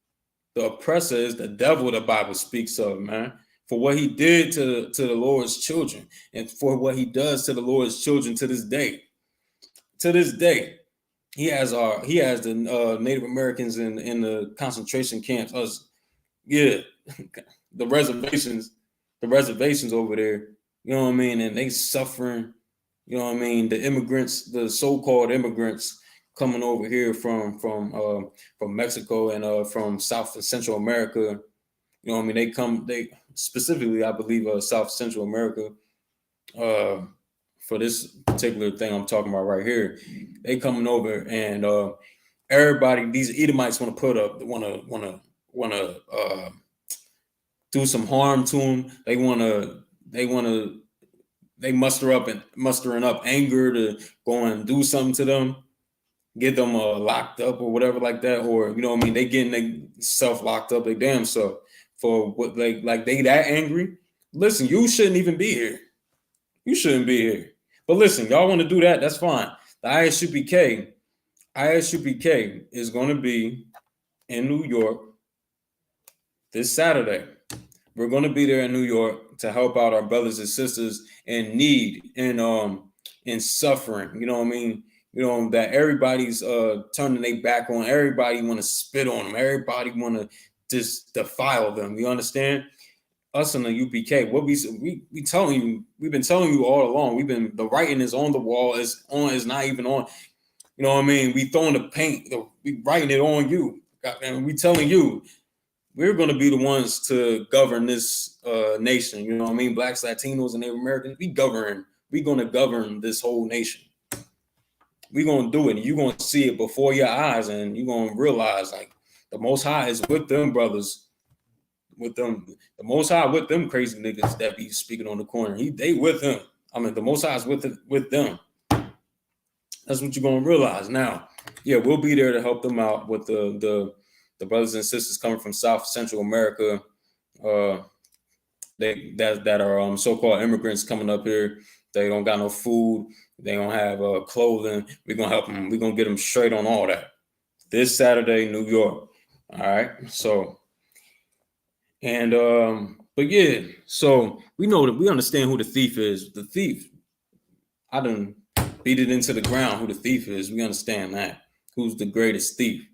The oppressor is the devil the Bible speaks of, man. For what he did to the Lord's children, and for what he does to the Lord's children to this day. To this day, he has the Native Americans in the concentration camps. The reservations over there. You know what I mean? And they suffering. You know what I mean? The immigrants, the so-called immigrants coming over here from Mexico and from South and Central America. You know what I mean? They specifically, I believe, South Central America. For this particular thing I'm talking about right here, they coming over, and everybody, these Edomites want to do some harm to them. They mustering up anger to go and do something to them, get them locked up or whatever like that, or you know what I mean, they getting themselves locked up, they damn self for what they that angry. Listen, you shouldn't even be here. You shouldn't be here. But listen, y'all want to do that? That's fine. The ISUPK is going to be in New York this Saturday. We're going to be there in New York to help out our brothers and sisters in need and in suffering. You know what I mean? you know, that everybody's turning their back on. Everybody want to spit on them. Everybody want to just defile them. You understand? Us in the UPK, what we telling you, we've been telling you all along. The writing is on the wall. Is not even on. You know what I mean? We throwing the paint. We writing it on you. And we telling you, we're going to be the ones to govern this nation. You know what I mean? Blacks, Latinos, and Native Americans. We're going to govern this whole nation. We're going to do it. You're going to see it before your eyes, and you're going to realize, like, the Most High is with them brothers. With them, the Most High with them crazy niggas that be speaking on the corner. They with him. I mean, the Most High is with them. That's what you're gonna realize. Now, yeah, we'll be there to help them out with the brothers and sisters coming from South Central America, that are so-called immigrants coming up here. They don't got no food. They don't have clothing. We're gonna help them. We're gonna get them straight on all that. This Saturday, New York. All right. So, and but yeah, so we know that we understand who the thief is. The thief, I done beat it into the ground who the thief is. We understand that. Who's the greatest thief?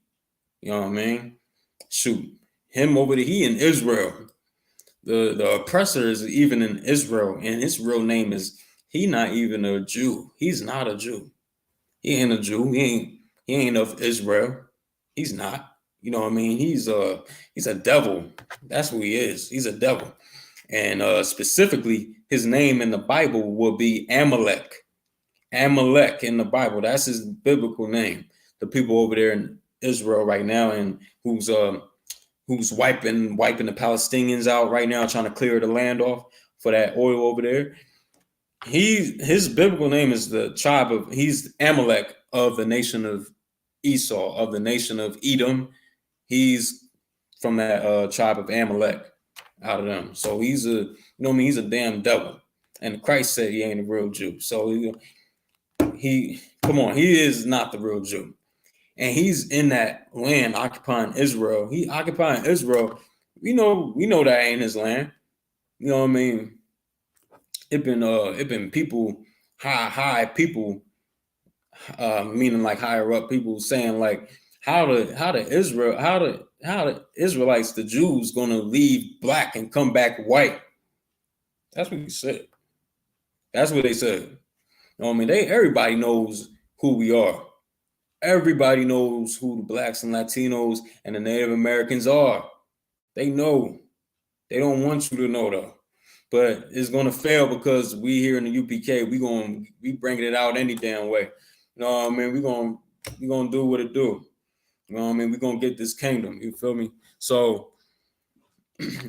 You know what I mean? Shoot, him over there, he in Israel. The oppressor is even in Israel, and his real name is, he not even a Jew. He's not a Jew. He ain't a Jew. He ain't of Israel. He's not. You know what I mean? He's a devil. That's who he is. He's a devil. And specifically, his name in the Bible will be Amalek. Amalek in the Bible. That's his biblical name. The people over there in Israel right now, and who's wiping the Palestinians out right now, trying to clear the land off for that oil over there. His biblical name is he's Amalek of the nation of Esau, of the nation of Edom. He's from that tribe of Amalek, out of them. So he's he's a damn devil. And Christ said he ain't a real Jew. So he is not the real Jew. And he's in that land occupying Israel. He occupying Israel. We know that ain't his land. You know what I mean? It been people, high people, meaning like higher up people saying like, how the Israelites, the Jews, gonna leave black and come back white? That's what he said. That's what they said. You know what I mean? Everybody knows who we are. Everybody knows who the blacks and Latinos and the Native Americans are. They know. They don't want you to know though. But it's gonna fail because we here in the UPK, we bringing it out any damn way. You know what I mean? We gonna do what it do. You know what I mean? We're gonna get this kingdom. You feel me? So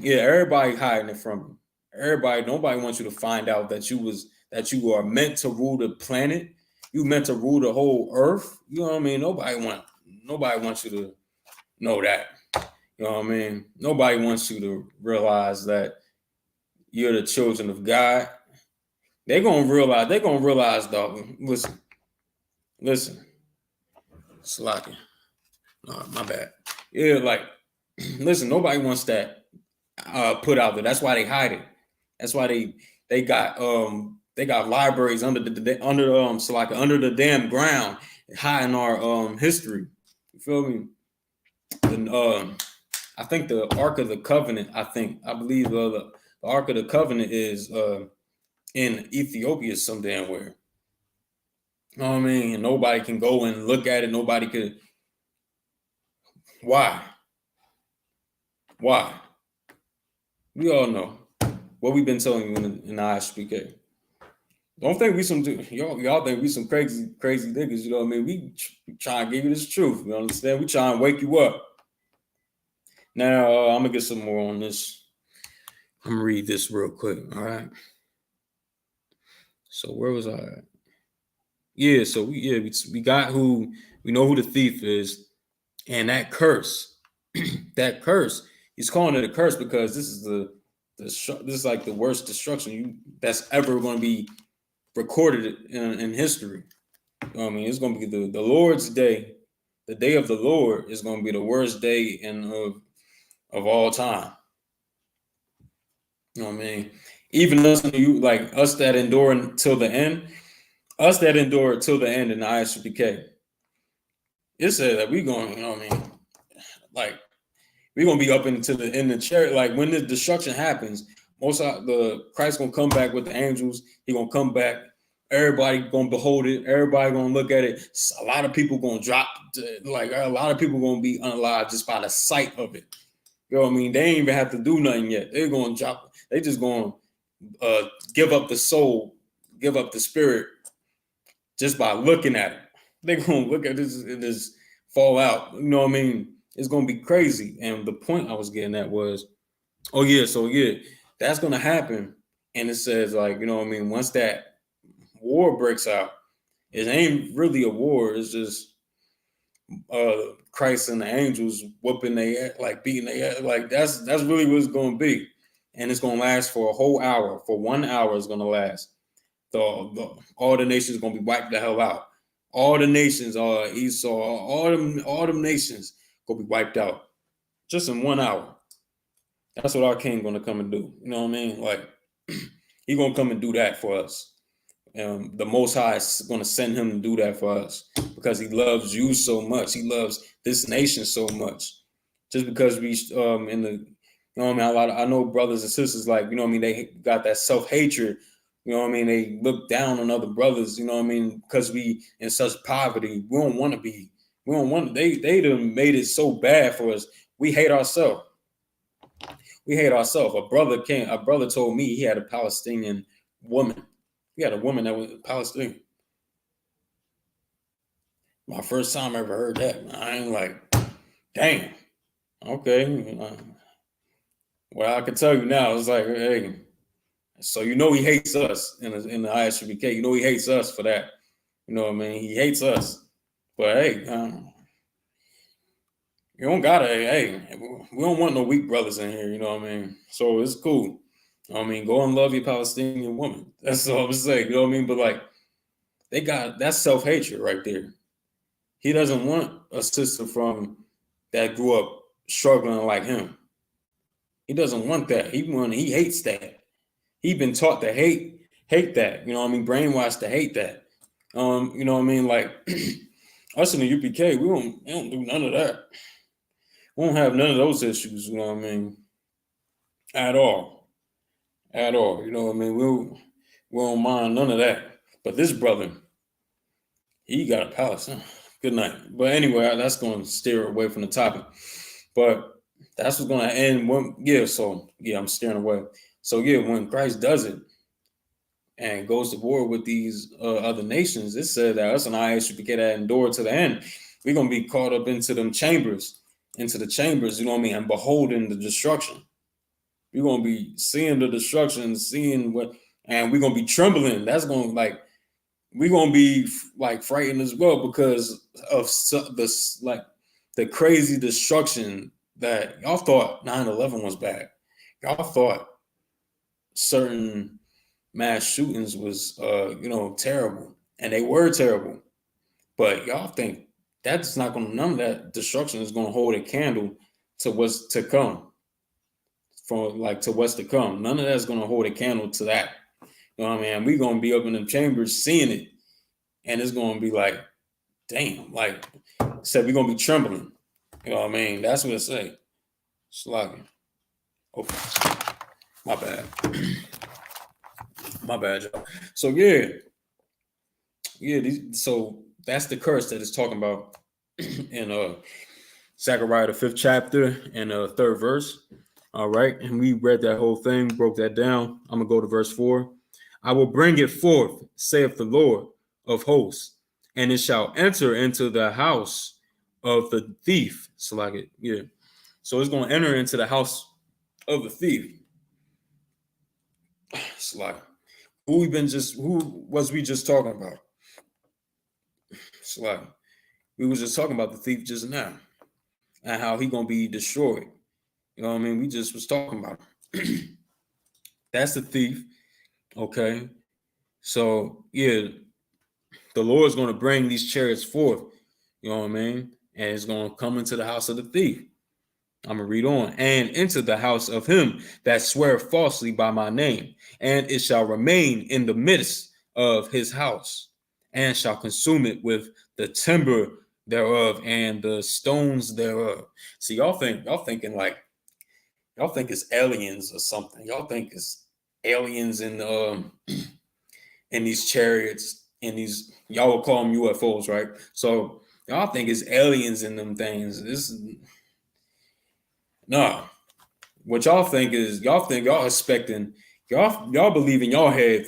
yeah, everybody hiding it from you. Nobody wants you to find out that you are meant to rule the planet. You meant to rule the whole earth. You know what I mean? Nobody wants you to know that. You know what I mean? Nobody wants you to realize that you're the children of God. They're gonna realize, dog. Listen. Slacking. My bad. Yeah, like, listen, nobody wants that put out there. That's why they hide it. That's why they got libraries under the damn ground, hiding our history. You feel me? And I think the Ark of the Covenant. I believe the Ark of the Covenant is in Ethiopia some damn where. You know what I mean? And nobody can go and look at it. Nobody could. Why? We all know what we've been telling you in the I.S.U.P.K. Don't think we y'all think we some crazy niggas. You know what I mean? We trying to give you this truth. You understand? We trying to wake you up. Now I'm gonna get some more on this. I'm gonna read this real quick. All right. So where was I at? Yeah. So we got we know who the thief is, and that curse, he's calling it a curse because this is like the worst destruction that's ever going to be recorded in history. You know what I mean? It's going to be the Lord's day. The day of the Lord is going to be the worst day of all time. You know what I mean? Even us that endure until the end, Us that endure till the end in the ISUPK. It said that we going, you know what I mean? Like, we're gonna be up in the chariot. Like when the destruction happens, most of the Christ gonna come back with the angels. He gonna come back. Everybody gonna behold it. Everybody gonna look at it. A lot of people gonna drop. Like a lot of people gonna be unalive just by the sight of it. You know what I mean? They ain't even have to do nothing yet. They're gonna drop. They just gonna give up the soul, give up the spirit just by looking at it. They're gonna look at this and just fall out. You know what I mean? It's gonna be crazy. And the point I was getting at was, oh yeah, so yeah, that's gonna happen. And it says, like, you know what I mean, once that war breaks out, it ain't really a war, it's just Christ and the angels whooping their, like beating their, like that's really what it's gonna be. And it's gonna last for a whole hour. For 1 hour it's gonna last. All the nations gonna be wiped the hell out. All the nations, Esau, all them nations gonna be wiped out just in 1 hour. That's what our king gonna come and do. You know what I mean? Like he gonna come and do that for us. The Most High is gonna send him to do that for us because he loves you so much. He loves this nation so much. Just because we in the, you know what I mean? I know brothers and sisters, like, you know what I mean, they got that self-hatred. You know what I mean? They look down on other brothers, you know what I mean? Because we in such poverty. We don't want to be, they done made it so bad for us. We hate ourselves. We hate ourselves. A brother told me he had a Palestinian woman. He had a woman that was Palestinian. My first time I ever heard that. I ain't like, damn. Okay. Well, I can tell you now, it's like, hey, so you know he hates us in the I.S.U.P.K. You know he hates us for that. You know what I mean? He hates us. But hey, you don't gotta, hey, we don't want no weak brothers in here, you know what I mean? So it's cool. I mean, go and love your Palestinian woman. That's all I'm saying, you know what I mean? But like, that's self-hatred right there. He doesn't want a sister from that grew up struggling like him. He doesn't want that. He hates that. He's been taught to hate that. You know what I mean? Brainwashed to hate that. You know what I mean? Like us in the UPK, we don't do none of that. We don't have none of those issues, you know what I mean? At all. At all. You know what I mean? We don't mind none of that. But this brother, he got a palace. Good night. But anyway, that's going to steer away from the topic. But that's what's going to end. I'm steering away. So yeah, when Christ does it and goes to war with these other nations, it said that us and I.S.U.P.K. that endure to the end, we're going to be caught up into the chambers, you know what I mean, and beholding the destruction. We're going to be seeing the destruction, and we're going to be trembling. That's going to, like, we're going to be like frightened as well because of the crazy destruction that y'all thought 9/11 was bad. Y'all thought certain mass shootings was, terrible, and they were terrible. But y'all think that's not going to, none of that destruction is going to hold a candle to what's to come. To what's to come. None of that's going to hold a candle to that. You know what I mean? We're going to be up in them chambers seeing it. And it's going to be like, damn, like, said we're going to be trembling. You know what I mean? That's what it say. Slugging. Okay. My bad. My bad, y'all. So, so that's the curse that it's talking about in Zechariah, the 5th chapter and 3rd verse. All right. And we read that whole thing, broke that down. I'm going to go to verse 4. I will bring it forth, saith the Lord of hosts, and it shall enter into the house of the thief. So it's going to enter into the house of the thief. It's like, who was we just talking about? It's like, we was just talking about the thief just now and how he going to be destroyed. You know what I mean? We just was talking about him. That's the thief. Okay. So, yeah, the Lord's going to bring these chariots forth. You know what I mean? And it's going to come into the house of the thief. I'm going to read on. And into the house of him that sweareth falsely by my name. And it shall remain in the midst of his house. and shall consume it with the timber thereof and the stones thereof. See, y'all think it's aliens or something. Y'all think it's aliens in these chariots, in these, y'all will call them UFOs, right? So y'all think it's aliens in them things. No. What y'all think is y'all expecting, y'all believe in y'all head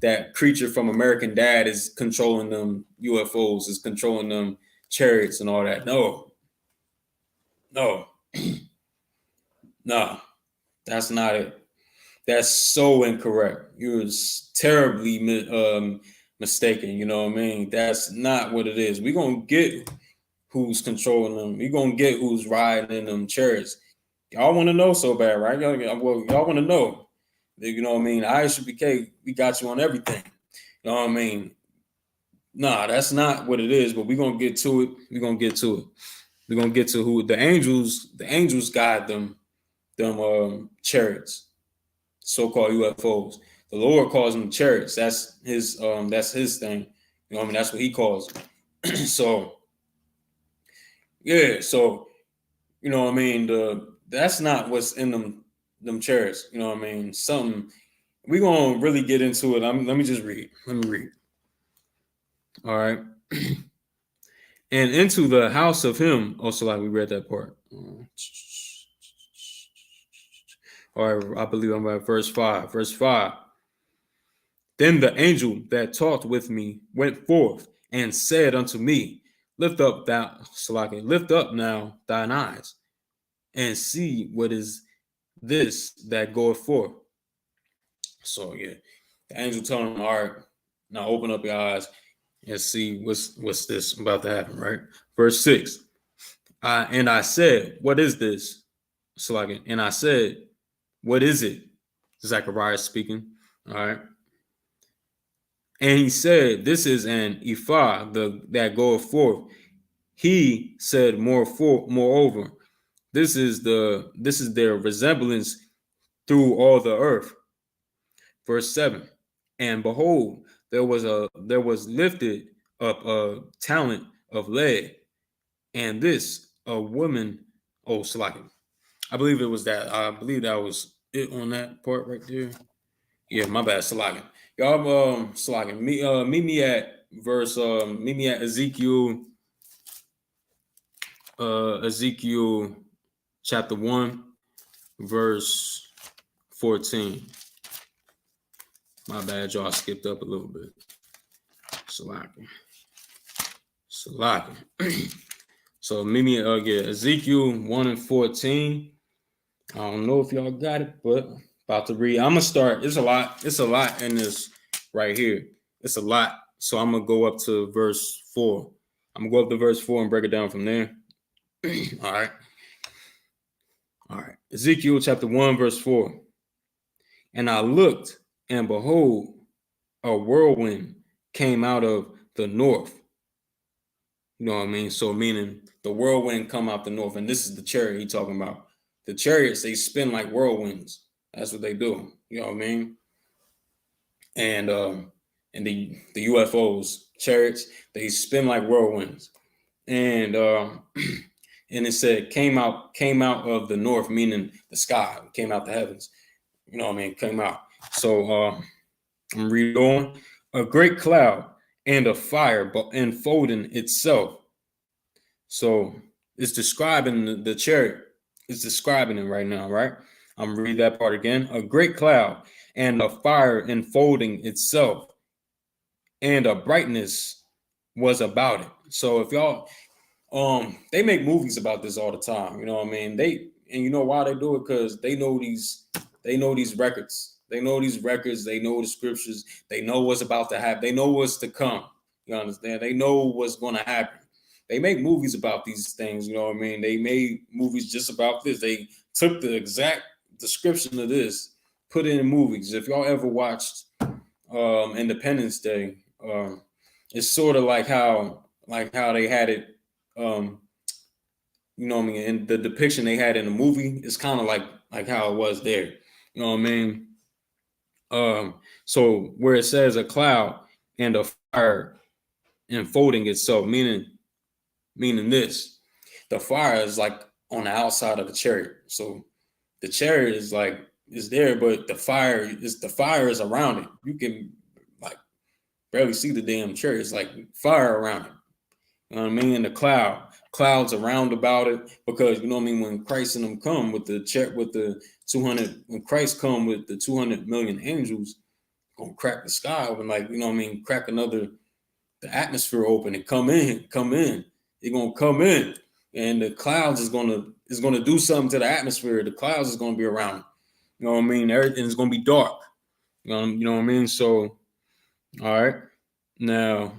that creature from American Dad is controlling them UFOs, is controlling them chariots and all that. No, no, that's not it. That's so incorrect. You're terribly mistaken. You know what I mean? That's not what it is. We're gonna get who's controlling them. We're gonna get who's riding in them chariots. Y'all want to know so bad, right? Y'all want to know. You know what I mean? I.S.U.P.K, we got you on everything. You know what I mean? Nah, that's not what it is, but we're going to get to it. We're going to get to it. We're going to get to who the angels guide them chariots, so-called UFOs. The Lord calls them chariots. That's his thing. You know what I mean? That's what he calls them. So, yeah, so, you know what I mean? That's not what's in them chariots. You know what I mean? Something. We're going to really get into it. Let me just read. Let me read. All right. And into the house of him. Also, like we read that part. All right. I believe I'm at verse 5. Verse 5. Then the angel that talked with me went forth and said unto me, lift up now thine eyes and see what is this that goeth forth. So yeah, the angel told him, all right, now open up your eyes and see what's this about to happen, right? Verse 6. And I said, what is this? And I said, what is it? Zechariah speaking. All right. And he said, this is an ephah that goeth forth. He said, moreover, this is their resemblance through all the earth. Verse 7. And behold, there was lifted up a talent of lead, and this a woman. Oh, Slacken. I believe it was that. I believe that was it on that part right there. Yeah, my bad, Slacken. Y'all, Slacken. Meet me at verse. Meet me at Ezekiel. Ezekiel chapter 1, verse 14. My bad, y'all skipped up a little bit. Slacken. So meet me Ezekiel 1 and 14. I don't know if y'all got it, but about to read. I'm gonna start. It's a lot in this right here. It's a lot. So I'm gonna go up to verse 4. I'm gonna go up to verse 4 and break it down from there. All right. Ezekiel chapter 1, verse 4. And I looked, and behold, a whirlwind came out of the north. You know what I mean? So meaning the whirlwind come out the north. And this is the chariot he's talking about. The chariots, they spin like whirlwinds. That's what they do. You know what I mean? And the UFOs, chariots, they spin like whirlwinds. And and it said came out of the north, meaning the sky, came out the heavens. You know what I mean? Came out. So I'm reading on. A great cloud and a fire, but enfolding itself. So it's describing the chariot. It's describing it right now, right? I'm reading that part again. A great cloud and a fire enfolding itself, and a brightness was about it. So if y'all, they make movies about this all the time. You know what I mean? And you know why they do it? Because they know these records. They know these records. They know the scriptures. They know what's about to happen. They know what's to come. You understand? They know what's going to happen. They make movies about these things. You know what I mean? They made movies just about this. They took the exact description of this, put it in movies. If y'all ever watched Independence Day, it's sort of like how they had it. You know what I mean? And the depiction they had in the movie is kind of like how it was there. You know what I mean? So where it says a cloud and a fire enfolding itself, meaning this. The fire is like on the outside of the chariot. So the chariot is there, but the fire is around it. You can like barely see the damn chariot. It's like fire around it. You know what I mean? And the clouds around about it, because you know what I mean, when Christ and them come with the 200, when Christ come with the 200 million angels, gonna crack the sky open, like, you know what I mean, crack the atmosphere open and come in. They're gonna come in, and the clouds is gonna do something to the atmosphere. The clouds is gonna be around it. You know what I mean? Everything is gonna be dark. You know what I mean? So, all right, now,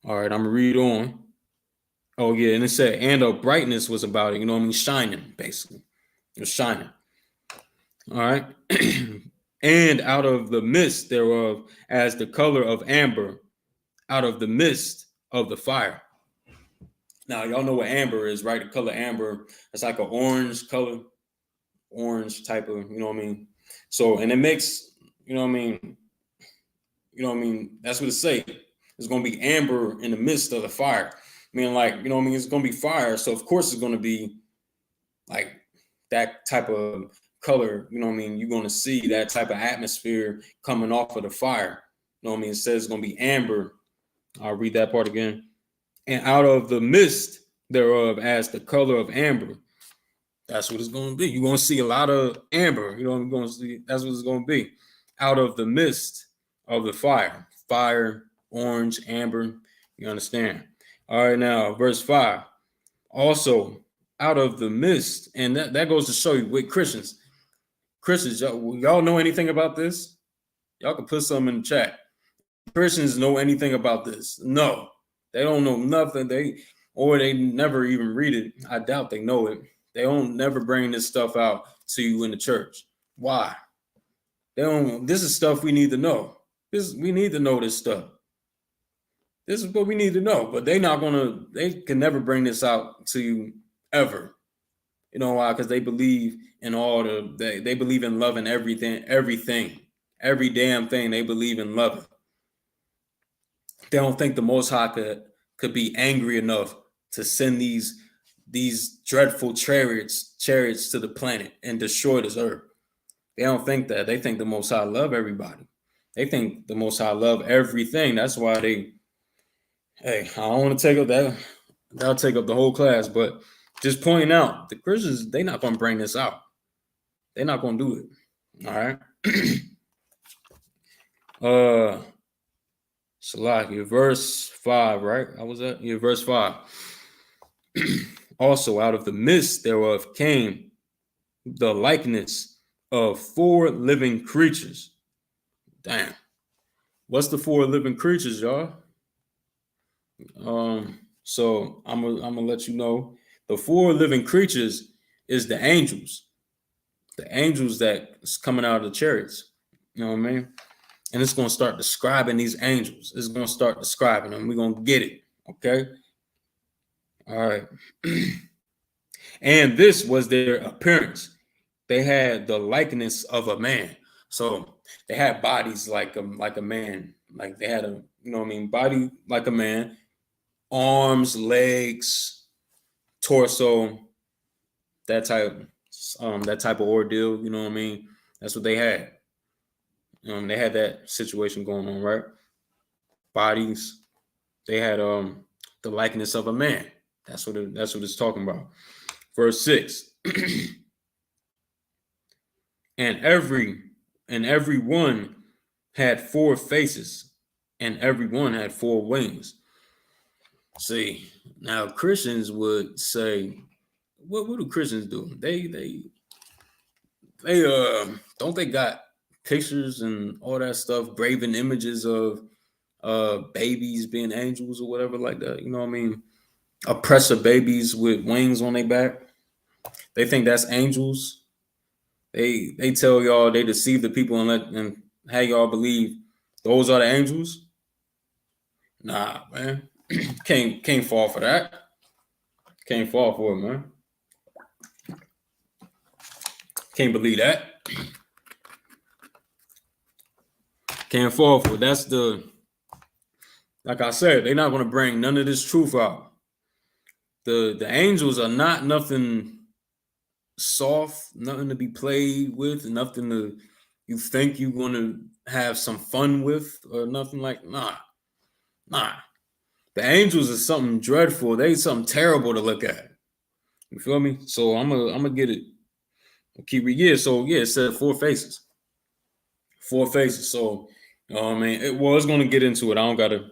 all right, I'm gonna read on. Oh yeah, and it said, and the brightness was about it. You know what I mean? Shining, basically, it was shining. All right. And out of the midst thereof, as the color of amber, out of the midst of the fire. Now, y'all know what amber is, right? The color amber, it's like an orange color, orange type of, you know what I mean? So, and it makes, you know what I mean? That's what it say. It's going to be amber in the midst of the fire. I mean, like, you know what I mean? It's going to be fire. So, of course, it's going to be like that type of color, you know what I mean? You're going to see that type of atmosphere coming off of the fire. You know what I mean? It says it's going to be amber. I'll read that part again. And out of the mist thereof, as the color of amber. That's what it's going to be. You're going to see a lot of amber. You know what I'm going to see? That's what it's going to be. Out of the mist of the fire. Fire, orange, amber. You understand? All right, now, verse 5. Also, out of the mist, and that goes to show you with Christians, y'all know anything about this? Y'all can put some in the chat. Christians know anything about this? No, they don't know nothing. They never even read it. I doubt they know it. They don't never bring this stuff out to you in the church. Why? They don't. This is stuff we need to know. We need to know this stuff. This is what we need to know. But they can never bring this out to you ever. You know why? Because they believe in they believe in loving everything, every damn thing they believe in loving. They don't think the Most High could be angry enough to send these dreadful chariots to the planet and destroy this earth. They don't think that. They think the Most High love everybody. They think the Most High love everything. That's why I don't want to take up that. That'll take up the whole class, but just pointing out, the Christians, they're not going to bring this out. They're not going to do it. All right. Salakia, verse 5, right? I was at verse 5. Also, out of the midst thereof came the likeness of 4 living creatures. Damn. What's the 4 living creatures, y'all? So I'm gonna let you know. The 4 living creatures is the angels that's coming out of the chariots. You know what I mean? And it's going to start describing these angels. It's going to start describing them. We're going to get it. Okay? All right. And this was their appearance. They had the likeness of a man. So they had bodies like a man. Like they had body like a man, arms, legs, torso, that type of ordeal. You know what I mean? That's what they had. They had that situation going on, right? Bodies. They had the likeness of a man. That's what it's talking about. Verse 6. And every one had 4 faces, and every one had 4 wings. See, now Christians would say, what do Christians do? They don't they got pictures and all that stuff, graven images of babies being angels or whatever like that. You know what I mean? Oppressor babies with wings on their back. They think that's angels. They tell y'all, they deceive the people and have y'all believe those are the angels. Nah, man. Can't fall for that. Can't fall for it, man. Can't believe that. Can't fall for it. Like I said, they're not going to bring none of this truth out. The angels are not nothing soft, nothing to be played with, nothing to you think you're going to have some fun with or nothing like. Nah. The angels is something dreadful. They something terrible to look at. You feel me? So I'm gonna get it. Keep it. Yeah. So yeah, it said 4 faces. 4 faces. So I mean, it's gonna get into it. I don't gotta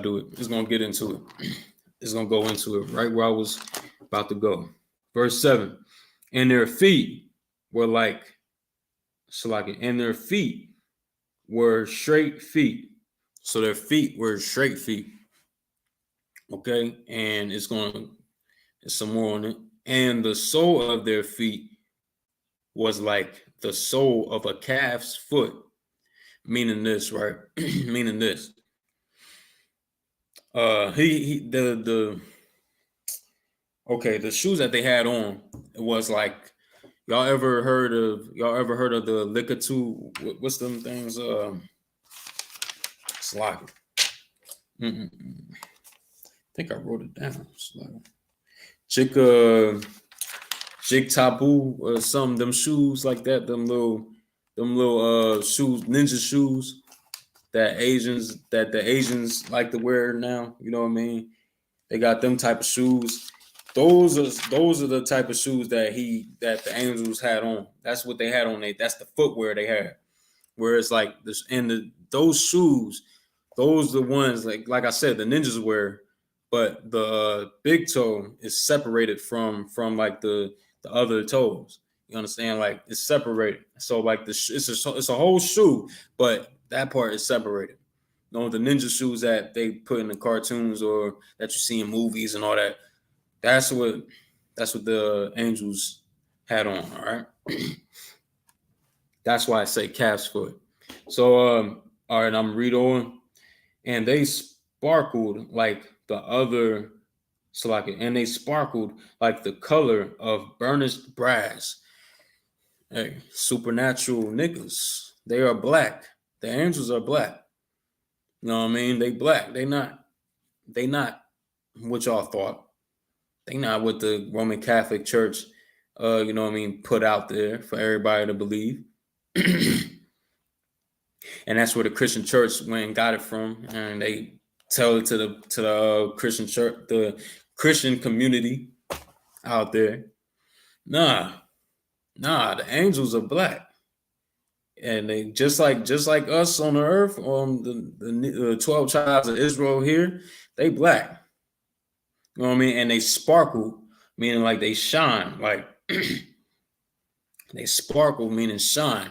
do it. It's gonna get into it. It's gonna go into it right where I was about to go. Verse 7. And their feet were and their feet were straight feet. So their feet were straight feet. Okay, and it's some more on it. And the sole of their feet was like the sole of a calf's foot. Meaning this, right? Meaning this. The shoes that they had on, it was like, y'all ever heard of the liquor two? What's them things? It's like, I think I wrote it down. It's like Jig Taboo or some them shoes like that. Them little shoes, ninja shoes that the Asians like to wear now. You know what I mean? They got them type of shoes. Those are the type of shoes that the angels had on. That's what they had on. That's the footwear they had. Whereas like this and those shoes, those are the ones like I said, the ninjas wear, but the big toe is separated from like the other toes. You understand? Like it's separated. So like it's a whole shoe, but that part is separated. You know, the ninja shoes that they put in the cartoons or that you see in movies and all that. That's what the angels had on. All right. That's why I say calf's foot. So all right, I'm read on. And they sparkled like the other and they sparkled like the color of burnished brass. Hey, supernatural niggas. They are black. The angels are black. You know what I mean? They black. They not what y'all thought. They not what the Roman Catholic Church you know what I mean, put out there for everybody to believe. And that's where the Christian church went and got it from. And they tell it to the Christian church, the Christian community out there. Nah, the angels are black. And they just like us on the earth, on the 12 tribes of Israel here, they black. You know what I mean? And they sparkle, meaning like they shine, like they sparkle, meaning shine.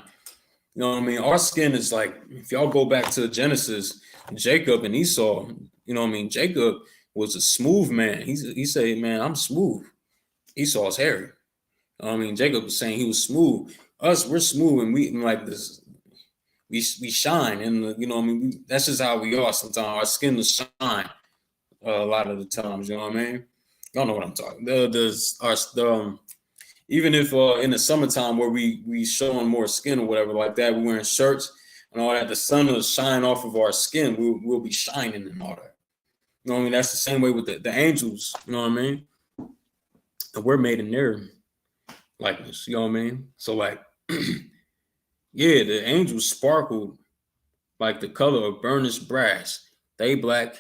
You know what I mean? Our skin is like, if y'all go back to Genesis, Jacob and Esau, you know what I mean? Jacob was a smooth man. He said, man, I'm smooth. Esau's hairy. You know what I mean? Jacob was saying he was smooth. Us, we're smooth and we like this. We shine. And, you know what I mean? That's just how we are sometimes. Our skin will shine a lot of the times. You know what I mean? Y'all know what I'm talking about. Even if in the summertime where we showing more skin or whatever like that, we're wearing shirts and all that, the sun will shine off of our skin. We'll be shining and all that. You know what I mean? That's the same way with the angels. You know what I mean? And we're made in their likeness. You know what I mean? So like, yeah, the angels sparkled like the color of burnished brass. They black.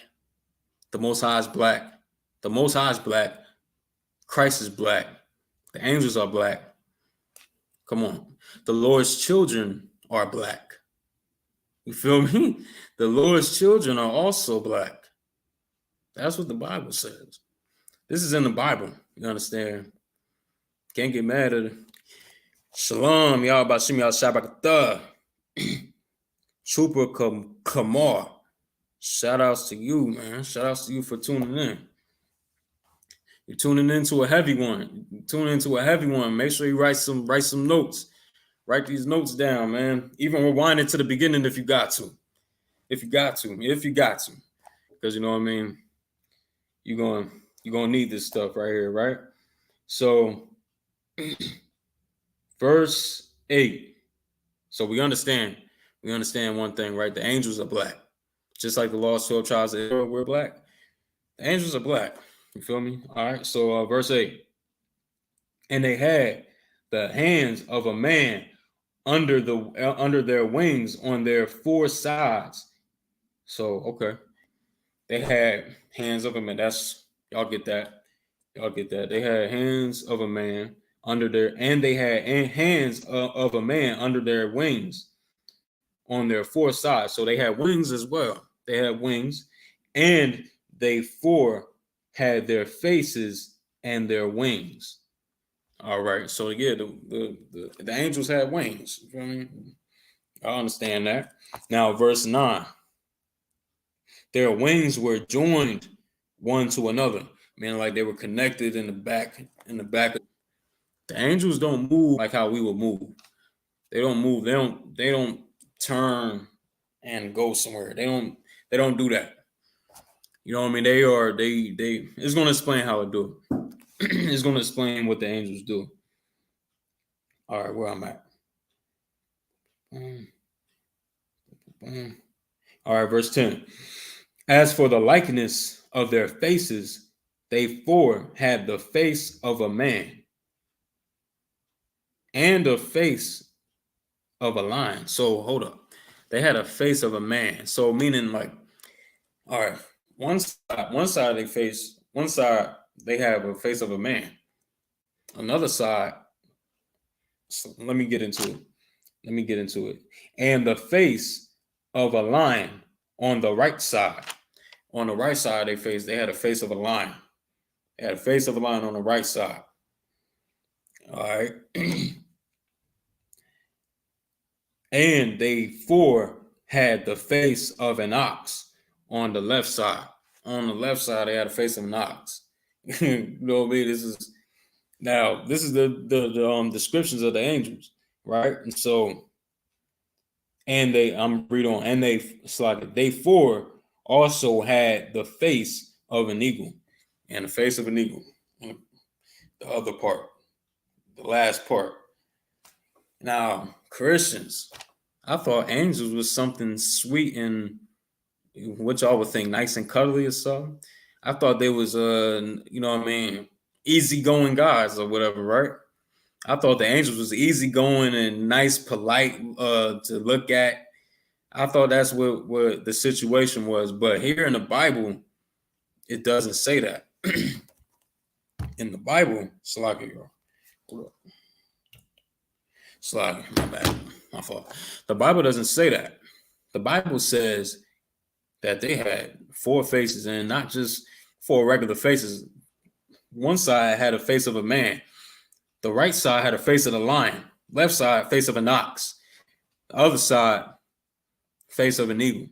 The Most High is black. The Most High is black. Christ is black. The angels are black. Come on. The Lord's children are black. You feel me? The Lord's children are also black. That's what the Bible says. This is in the Bible. You understand? Can't get mad at it. Shalom, y'all. Bashim y'all Shabbat. Trooper Kamar. Shout outs to you, man. Shout outs to you for tuning in. You're tuning into a heavy one. Make sure you write some notes. Write these notes down, man. Even rewind it to the beginning if you got to. If you got to. Because you know what I mean? You're gonna need this stuff right here, right? So verse 8. So we understand one thing, right? The angels are black. just like the lost 12 tribes of Israel were black. The angels are black. You feel me? All right. So verse 8. And they had the hands of a man under their wings on their four sides. So okay, they had hands of a man. That's y'all get that. Y'all get that. They had hands of a man under their, and they had hands of a man under their wings on their four sides. So they had wings as well. They had wings, and they four had their faces and their wings. All right. So yeah, the angels had wings. You feel me? I understand that. Now, verse 9. Their wings were joined one to another, meaning like they were connected in the back. The angels don't move like how we would move. They don't move. They don't turn and go somewhere. They don't do that. You know what I mean? They it's gonna explain how it do. It's gonna explain what the angels do. All right, where I'm at. All right, verse 10. As for the likeness of their faces, they four had the face of a man and the face of a lion. So hold up. They had a face of a man. So meaning like, all right, one side they have a face of a man. Another side, so let me get into it. And the face of a lion on the right side. On the right side of their face, they had a face of a lion. They had a face of a lion on the right side. All right. And they four had the face of an ox on the left side. On the left side, they had a face of an ox. You know what I mean? This is the descriptions of the angels, right? And so, and I'm read on, and they four also had the face of an eagle, and the face of an eagle. The other part, the last part. Now, Christians, I thought angels was something sweet and what y'all would think, nice and cuddly or something. I thought they was you know what I mean, easygoing guys or whatever, right? I thought the angels was easygoing and nice, polite to look at. I thought that's what the situation was. But here in the Bible, it doesn't say that. In the Bible, Salaki, my bad, my fault. The Bible doesn't say that. The Bible says that they had four faces, and not just four regular faces. One side had a face of a man. The right side had a face of a lion. Left side, face of an ox. The other side, face of an eagle.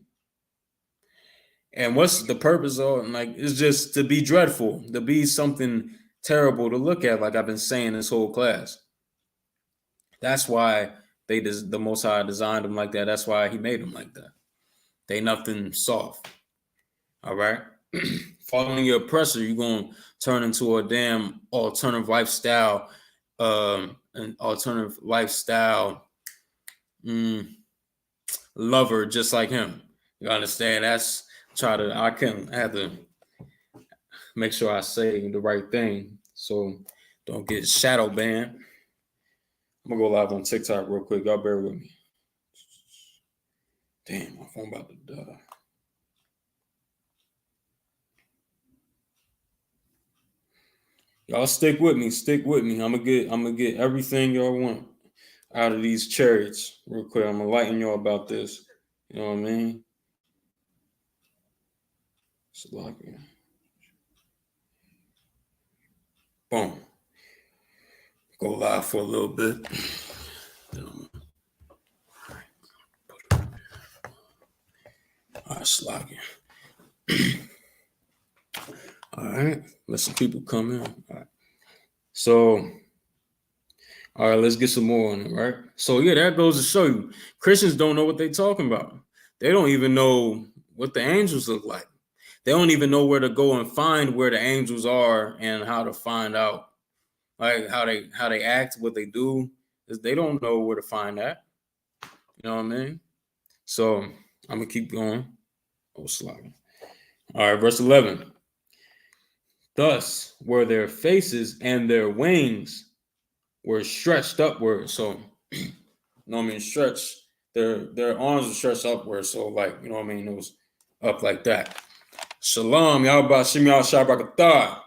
And what's the purpose of it? Like, it's just to be dreadful, to be something terrible to look at, like I've been saying this whole class. That's why the Most High designed them like that. That's why he made them like that. They nothing soft. All right? Following your oppressor, you're going to turn into a damn alternative lifestyle, lover just like him. You understand? I have to make sure I say the right thing so don't get shadow banned. I'm gonna go live on TikTok real quick. Y'all bear with me. Damn, my phone about to die. Y'all stick with me. I'm gonna get everything y'all want out of these chariots real quick. I'm gonna enlighten y'all about this. You know what I mean? Boom. Go live for a little bit. All right, slacking. All right, let some people come in. All right. So, all right, let's get some more on it, right? So, yeah, that goes to show you Christians don't know what they're talking about. They don't even know what the angels look like. They don't even know where to go and find where the angels are and how to find out, like how they act, what they do. They don't know where to find that. You know what I mean? So I'm gonna keep going. Oh, sloppy. All right, verse 11. Thus were their faces and their wings were stretched upward. So, you know what I mean? Stretched. Their arms were stretched upward. So, like, you know what I mean? It was up like that. Shalom, Yahweh Shem Yahweh Shabrakatah.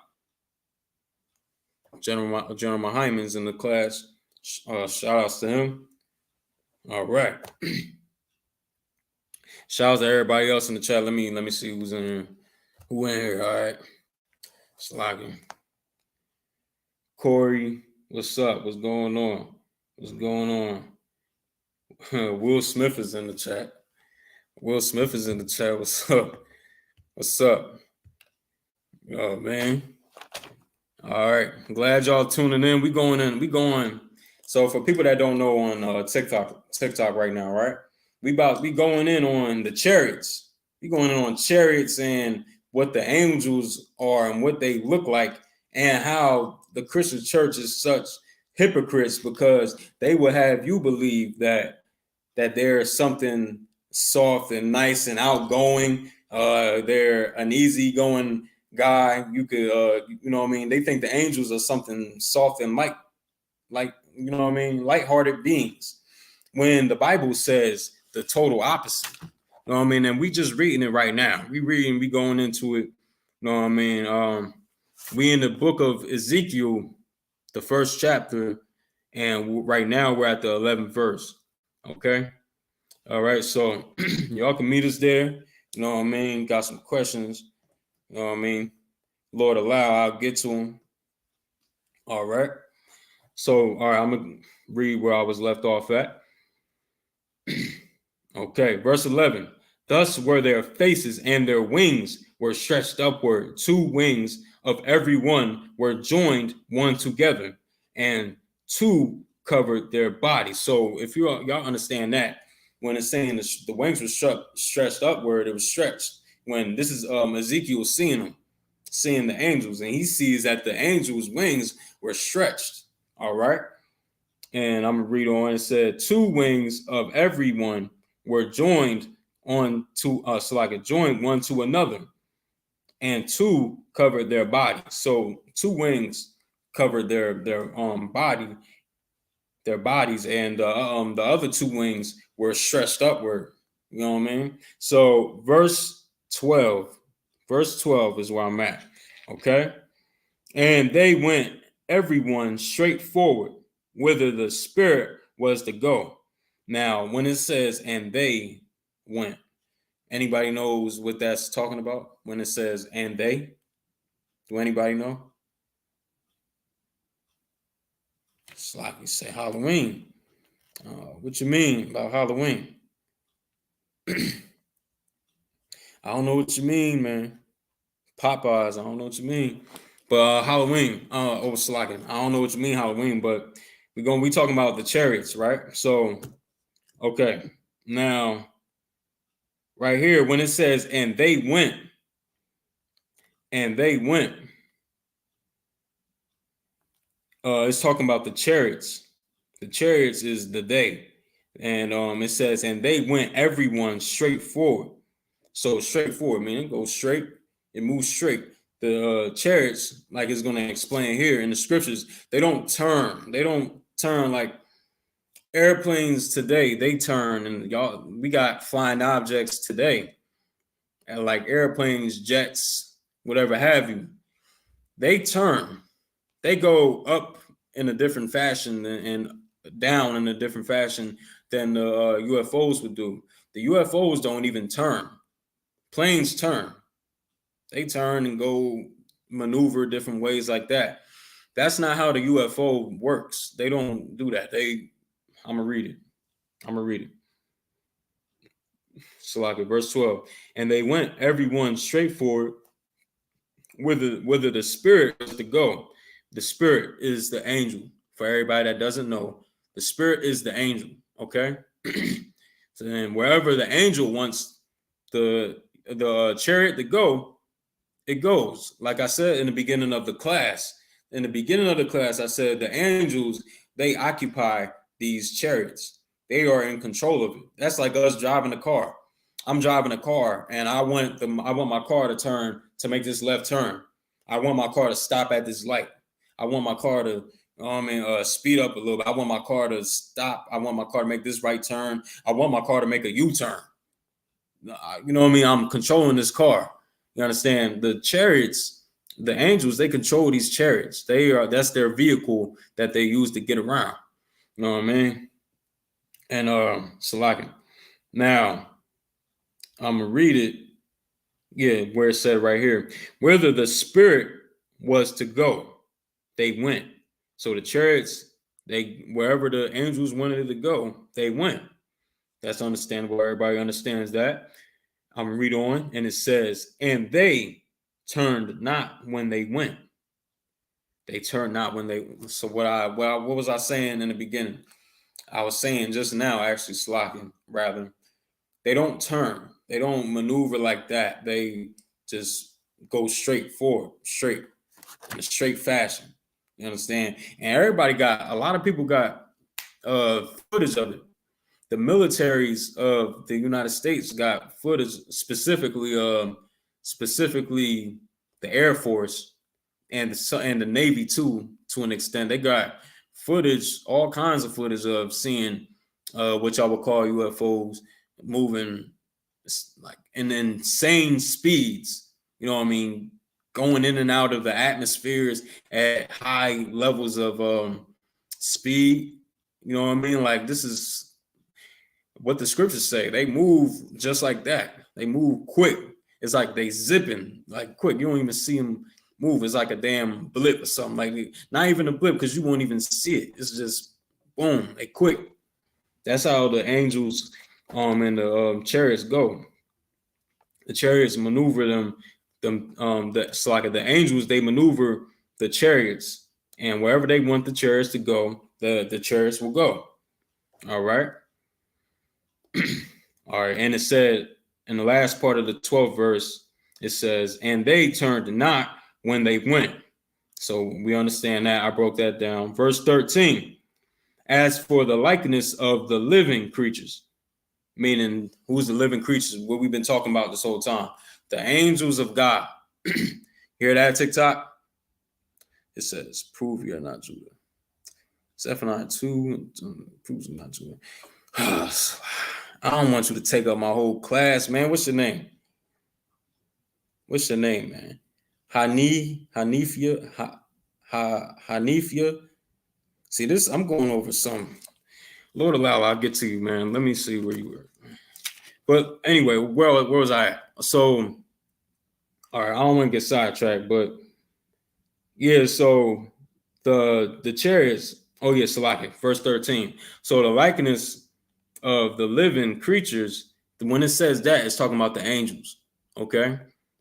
General Hyman's in the class. Shout outs to him. All right. Shout out to everybody else in the chat. Let me see who's in here. Who in here? All right. Sloggy. Corey, what's up? What's going on? What's going on? Will Smith is in the chat. Will Smith is in the chat. What's up? What's up? Oh man. All right. Glad y'all tuning in. We going. So for people that don't know on TikTok right now, right? We going in on the chariots. We going in on chariots and what the angels are and what they look like and how the Christian church is such hypocrites because they will have you believe that there's something soft and nice and outgoing. They're an easygoing guy. You could, you know what I mean? They think the angels are something soft and light, you know what I mean? Lighthearted beings. When the Bible says the total opposite. You know what I mean? And we just reading it right now. We going into it. You know what I mean? We in the book of Ezekiel, the first chapter, and right now we're at the 11th verse. Okay. All right. So y'all can meet us there. You know what I mean? Got some questions. You know what I mean? Lord allow, I'll get to them. All right. So, all right, I'm going to read where I was left off at. Okay, verse 11. Thus were their faces and their wings were stretched upward. 2 wings of every one were joined one together, and 2 covered their bodies. So if y'all understand that, when it's saying the wings were stretched upward, it was stretched. When this is Ezekiel seeing the angels, and he sees that the angels' wings were stretched. All right. And I'm going to read on. It said 2 wings of every one were joined on to joined one to another, and 2 covered their body. So 2 wings covered their bodies, and the other 2 wings were stretched upward. You know what I mean? So verse 12 is where I'm at. Okay. And they went everyone straight forward, whither the Spirit was to go. Now, when it says, and they went, anybody knows what that's talking about? When it says, and they? Do anybody know? It's like you say Halloween. What you mean about Halloween? I don't know what you mean, man. Popeyes, I don't know what you mean. But Halloween, Slockin, I don't know what you mean Halloween, but we talking about the chariots, right? So, okay. Now, right here, when it says, and they went, it's talking about the chariots. The chariots is the day. And it says, and they went everyone straight forward. So straight forward, meaning it goes straight, it moves straight. The chariots, like it's going to explain here in the scriptures, they don't turn. They don't turn like airplanes today. They turn, and y'all, we got flying objects today, and like airplanes, jets, whatever have you. They turn. They go up in a different fashion and down in a different fashion than the UFOs would do. The UFOs don't even turn. Planes turn. They turn and go maneuver different ways like that. That's not how the UFO works. They don't do that. I'm going to read it. So like verse 12. And they went everyone straight forward whither the Spirit is to go. The Spirit is the angel. For everybody that doesn't know, the Spirit is the angel. Okay. So then wherever the angel wants the chariot to go, it goes. Like I said in the beginning of the class, I said the angels, they occupy these chariots. They are in control of it. That's like us driving a car. I'm driving a car and I want my car to turn to make this left turn. I want my car to stop at this light. I want my car to speed up a little bit. I want my car to stop. I want my car to make this right turn. I want my car to make a U-turn. You know what I mean? I'm controlling this car. You understand? The chariots, the angels, they control these chariots. That's their vehicle that they use to get around. You know what I mean? And Salakin. Now, I'm gonna read it. Yeah, where it said right here, whether the spirit was to go, they went. So the chariots, wherever the angels wanted to go, they went. That's understandable. Everybody understands that. I'm gonna read on, and it says, and they turned not when they went. They turned not when they. So what was I saying in the beginning? I was saying just now, actually, slacking rather. They don't turn. They don't maneuver like that. They just go straight forward, straight in a straight fashion. You understand? And a lot of people got footage of it. The militaries of the United States got footage, specifically the Air Force and the Navy too, to an extent. They got footage, all kinds of footage of seeing what y'all would call UFOs moving like in insane speeds. You know what I mean? Going in and out of the atmospheres at high levels of speed. You know what I mean? Like, this is what the scriptures say. They move just like that. They move quick. It's like they zipping like quick. You don't even see them move. It's like a damn blip or something. Like, not even a blip, because you won't even see it. It's just boom, they quick. That's how the angels and the chariots go. The chariots maneuver the angels, they maneuver the chariots, and wherever they want the chariots to go, the chariots will go. All right. All right. And it said in the last part of the 12th verse, it says, and they turned not when they went. So we understand that. I broke that down. Verse 13, as for the likeness of the living creatures, meaning who's the living creatures, what we've been talking about this whole time, the angels of God. Hear that, TikTok? It says, prove you're not Judah. Zephaniah 2, proves you're not Judah. I don't want you to take up my whole class, man. What's your name? What's your name, man? Hanifia. See, this, I'm going over some. Lord allow, I'll get to you, man. Let me see where you were. But anyway, where was I at? So, all right, I don't want to get sidetracked, but yeah, so the chariots, oh yeah, Salaki, verse 13. So the likeness of the living creatures, when it says that, it's talking about the angels, okay?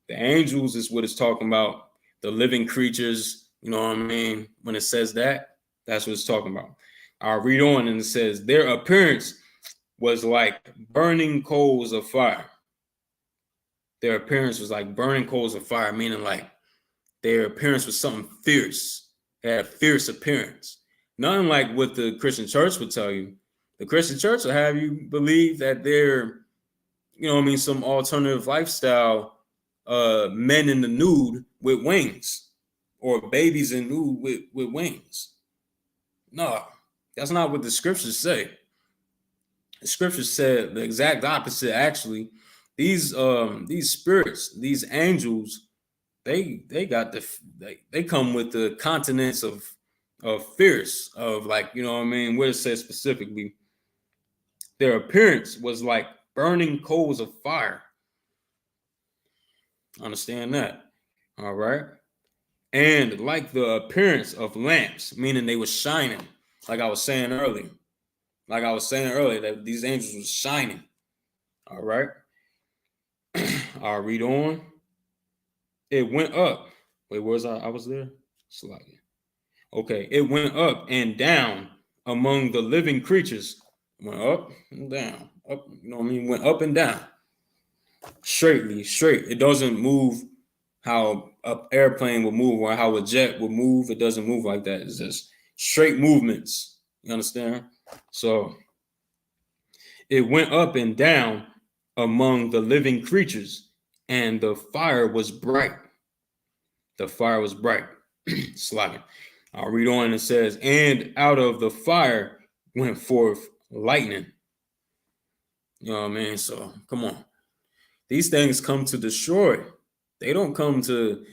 The angels is what it's talking about, the living creatures, you know what I mean? When it says that, that's what it's talking about. I'll read on, and it says, their appearance was like burning coals of fire. Their appearance was like burning coals of fire, meaning like their appearance was something fierce. They had a fierce appearance. Nothing like what the Christian church would tell you. The Christian church will have you believe that they're, you know what I mean, some alternative lifestyle men in the nude with wings, or babies in nude with wings. No, that's not what the scriptures say. The scriptures said the exact opposite. Actually, these spirits, these angels, they come with the continents of fierce, of like, you know what I mean, where it says specifically, their appearance was like burning coals of fire. Understand that? All right. And like the appearance of lamps, meaning they were shining, like I was saying earlier. That these angels were shining. All right. I'll read on. It went up. Wait, where was I? I was there. Slightly. Okay. It went up and down among the living creatures. Went up and down. Up, you know what I mean? Went up and down. Straight. It doesn't move how an airplane would move or how a jet would move. It doesn't move like that. It's just straight movements. You understand? So it went up and down among the living creatures, and the fire was bright. The fire was bright. Slacking. I'll read on. It says, and out of the fire went forth lightning. You know what I mean? So come on. These things come to destroy. They don't come to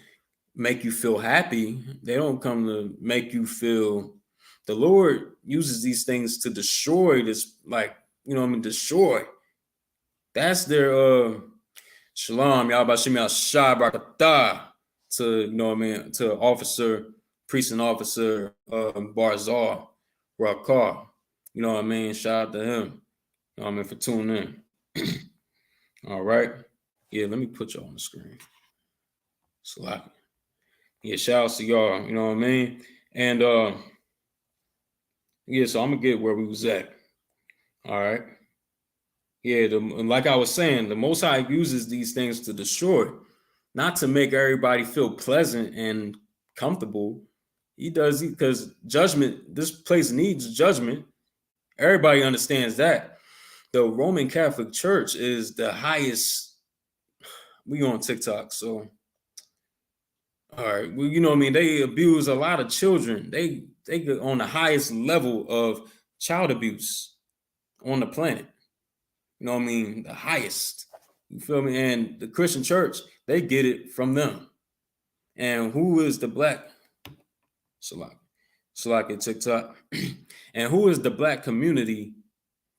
make you feel happy. They don't come to make you feel. The Lord uses these things to destroy this, like, you know what I mean, destroy. That's their shalom, Yahbashim Yashai Barakatah, to, you know what I mean, to officer, priest and officer Barzal Rakar. You know what I mean? Shout out to him. You know what I mean, for tuning in. All right. Yeah, let me put y'all on the screen. Slap. Yeah, shout out to y'all, you know what I mean? And yeah, so I'm gonna get where we was at. All right. Yeah, like I was saying, the Most High uses these things to destroy, not to make everybody feel pleasant and comfortable. He does, because judgment, this place needs judgment. Everybody understands that. The Roman Catholic Church is the highest. We on TikTok, so all right. Well, you know what I mean? They abuse a lot of children. They get on the highest level of child abuse on the planet. You know what I mean? The highest. You feel me? And the Christian church, they get it from them. And who is the black? Salak at TikTok. And who is the black community,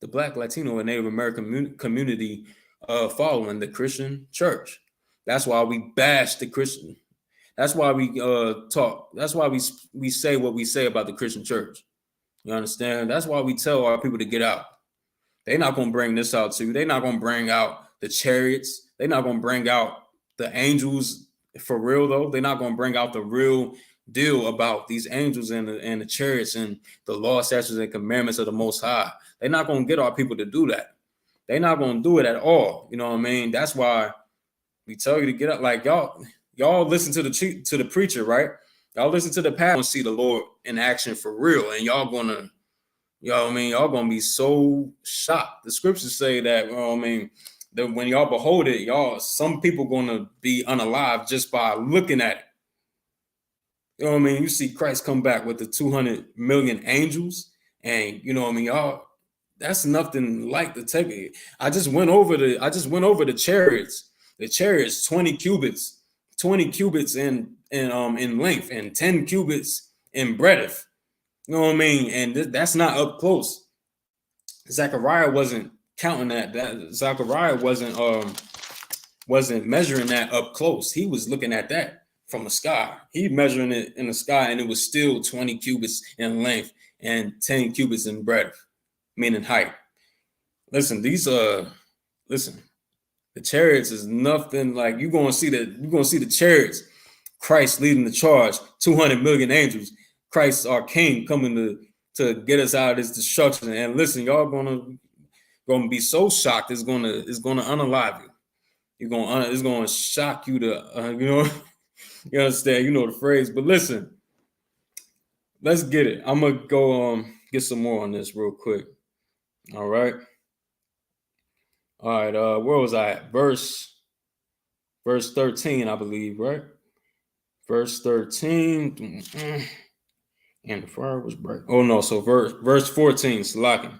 the black Latino and Native American community following the Christian church? That's why we bash the Christian. That's why we talk. That's why we say what we say about the Christian church. You understand? That's why we tell our people to get out. They're not going to bring this out to you. They're not going to bring out the chariots. They're not going to bring out the angels for real, though. They're not going to bring out the real deal about these angels and the chariots and the law, statutes, and commandments of the Most High. They're not going to get our people to do that. They're not going to do it at all. You know what I mean? That's why we tell you to get up. Like y'all listen to the preacher, right? Y'all listen to the pastor and see the Lord in action for real, and y'all gonna. You know what I mean? Y'all gonna be so shocked. The scriptures say that, you know what I mean, that when y'all behold it, some people gonna be unalive just by looking at it. You know what I mean? You see Christ come back with the 200 million angels, and you know what I mean, y'all, that's nothing like the take. I just went over the chariots. The chariots, 20 cubits in length and 10 cubits in breadth. You know what I mean? And that's not up close. Zechariah wasn't counting that. Zechariah wasn't measuring that up close. He was looking at that from the sky. He measuring it in the sky, and it was still 20 cubits in length and 10 cubits in breadth, meaning height. Listen, the chariots is nothing like you're gonna see the chariots. Christ leading the charge, 200 million angels. Christ, our King, coming to get us out of this destruction. And listen, y'all gonna be so shocked. It's gonna unalive you. It's gonna shock you to you understand. You know the phrase. But listen, let's get it. I'm gonna go get some more on this real quick. All right. Where was I at? Verse 13, I believe, right? Verse 13. And the fire was bright. Oh no, so verse 14, Salakim.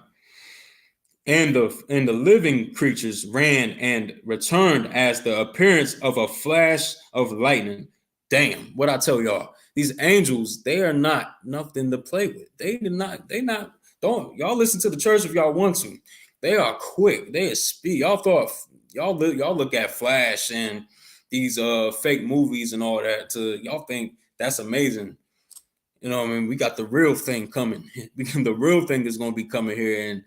And the living creatures ran and returned as the appearance of a flash of lightning. Damn, what I tell y'all, these angels, they are not nothing to play with. Don't y'all listen to the church if y'all want to. They are quick, they are speed. Y'all look at Flash and these fake movies and all that y'all think that's amazing. You know what I mean? We got the real thing coming. The real thing is going to be coming here and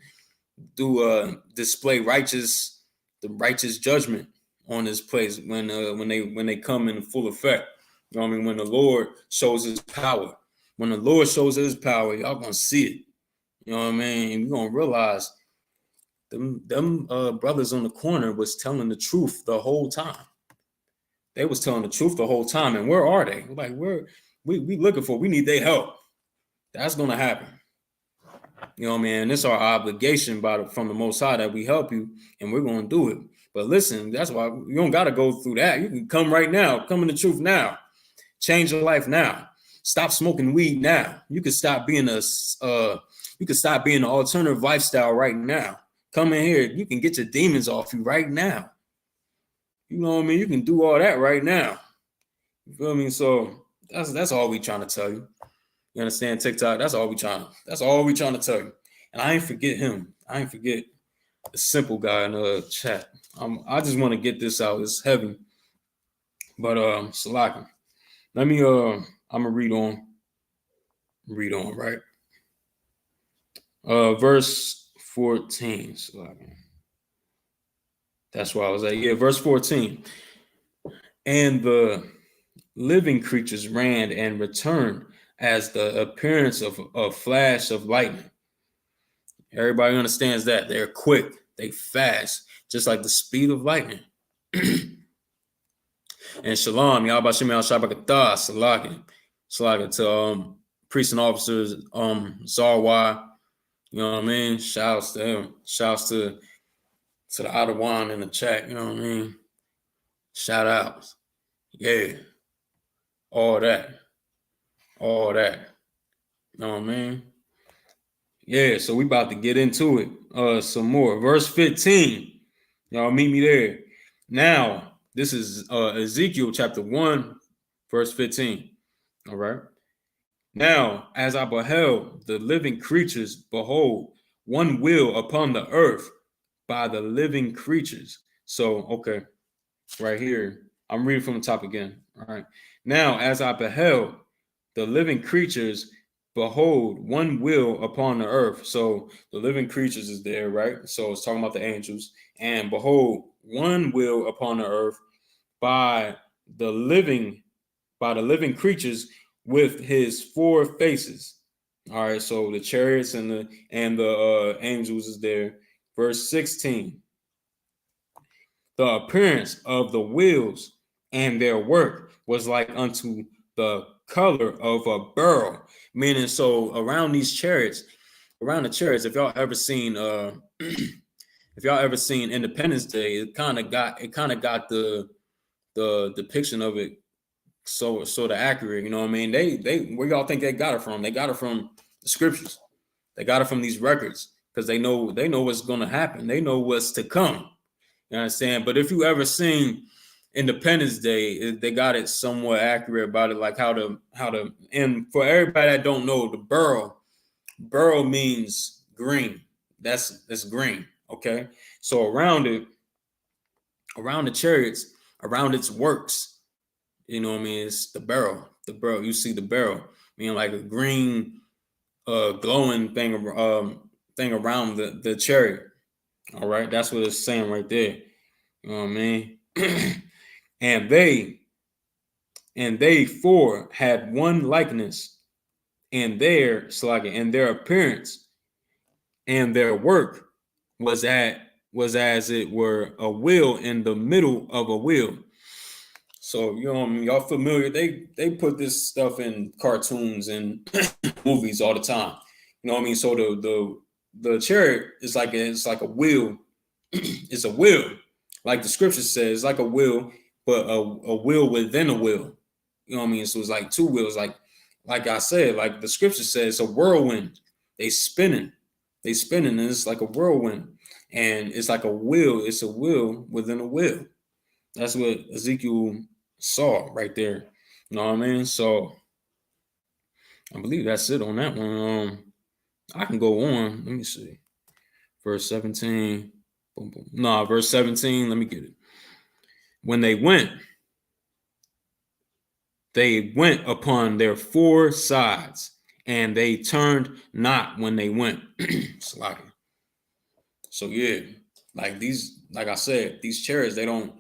display the righteous judgment on this place when they come in full effect. You know what I mean? When the Lord shows his power. When the Lord shows his power, y'all going to see it. You know what I mean? You're going to realize them brothers on the corner was telling the truth the whole time. They was telling the truth the whole time. And where are they? Like, we looking for, we need their help. That's going to happen. You know what I mean? It's our obligation from the Most High that we help you, and we're going to do it. But listen, that's why you don't got to go through that. You can come right now, come in the truth now, change your life now. Stop smoking weed now. You can stop being an alternative lifestyle right now. Come in here, you can get your demons off you right now. You know what I mean? You can do all that right now. You feel me? So that's all we trying to tell you. You understand, TikTok? That's all we trying to tell you. And I ain't forget him. I ain't forget the simple guy in the chat. I just want to get this out. It's heavy. But Salaki. Let me I'm gonna read on, right? Verse 14. Salaki. That's where I was at. Yeah, verse 14. And the living creatures ran and returned as the appearance of a flash of lightning. Everybody understands that. They're quick, they fast, just like the speed of lightning. And shalom, Yahweh Shem Shabakatah, Salaki to priests and officers, Zarwa, you know what I mean? Shouts to him. Shouts to the Adawan in the chat, you know what I mean? Shout outs. Yeah. All that. You know what I mean? Yeah, so we about to get into it some more. Verse 15. Y'all meet me there. Now, this is Ezekiel chapter 1, verse 15. All right. Now, as I beheld the living creatures, behold, one wheel upon the earth by the living creatures. So, okay, right here, I'm reading from the top again. All right. Now, as I beheld the living creatures, behold, one wheel upon the earth. So the living creatures is there, right? So it's talking about the angels. And behold, one wheel upon the earth by the living creatures with his four faces. All right, so the chariots and the angels is there. Verse 16. The appearance of the wheels and their work was like unto the color of a beryl. Meaning, so around the chariots, if y'all ever seen Independence Day, it kind of got the depiction of it so accurate. You know what I mean? They where y'all think they got it from? They got it from the scriptures. They got it from these records because they know what's gonna happen. They know what's to come. You understand? But if you ever seen Independence Day, they got it somewhat accurate about it, like how to and for everybody that don't know, the beryl means green. That's green. Okay. So around the chariots, around its works, you know what I mean? It's the beryl. You see the beryl, meaning like a green glowing thing around the chariot. All right, that's what it's saying right there. You know what I mean? and they four had one likeness in their appearance, and their work was as it were a wheel in the middle of a wheel. So, you know what I mean? Y'all familiar? They put this stuff in cartoons and movies all the time. You know what I mean? So the chariot is like a wheel. It's a wheel, like the scripture says, like a wheel, but a wheel within a wheel. You know what I mean? So it's like two wheels, like I said, like the scripture says, a whirlwind. They spinning, and it's like a whirlwind, and it's like a wheel. It's a wheel within a wheel. That's what Ezekiel saw right there. You know what I mean? So I believe that's it on that one. I can go on. Let me see. Verse 17. Boom, boom. No, verse 17. Let me get it. When they went upon their four sides, and they turned not when they went. So yeah, like I said, these chariots, they don't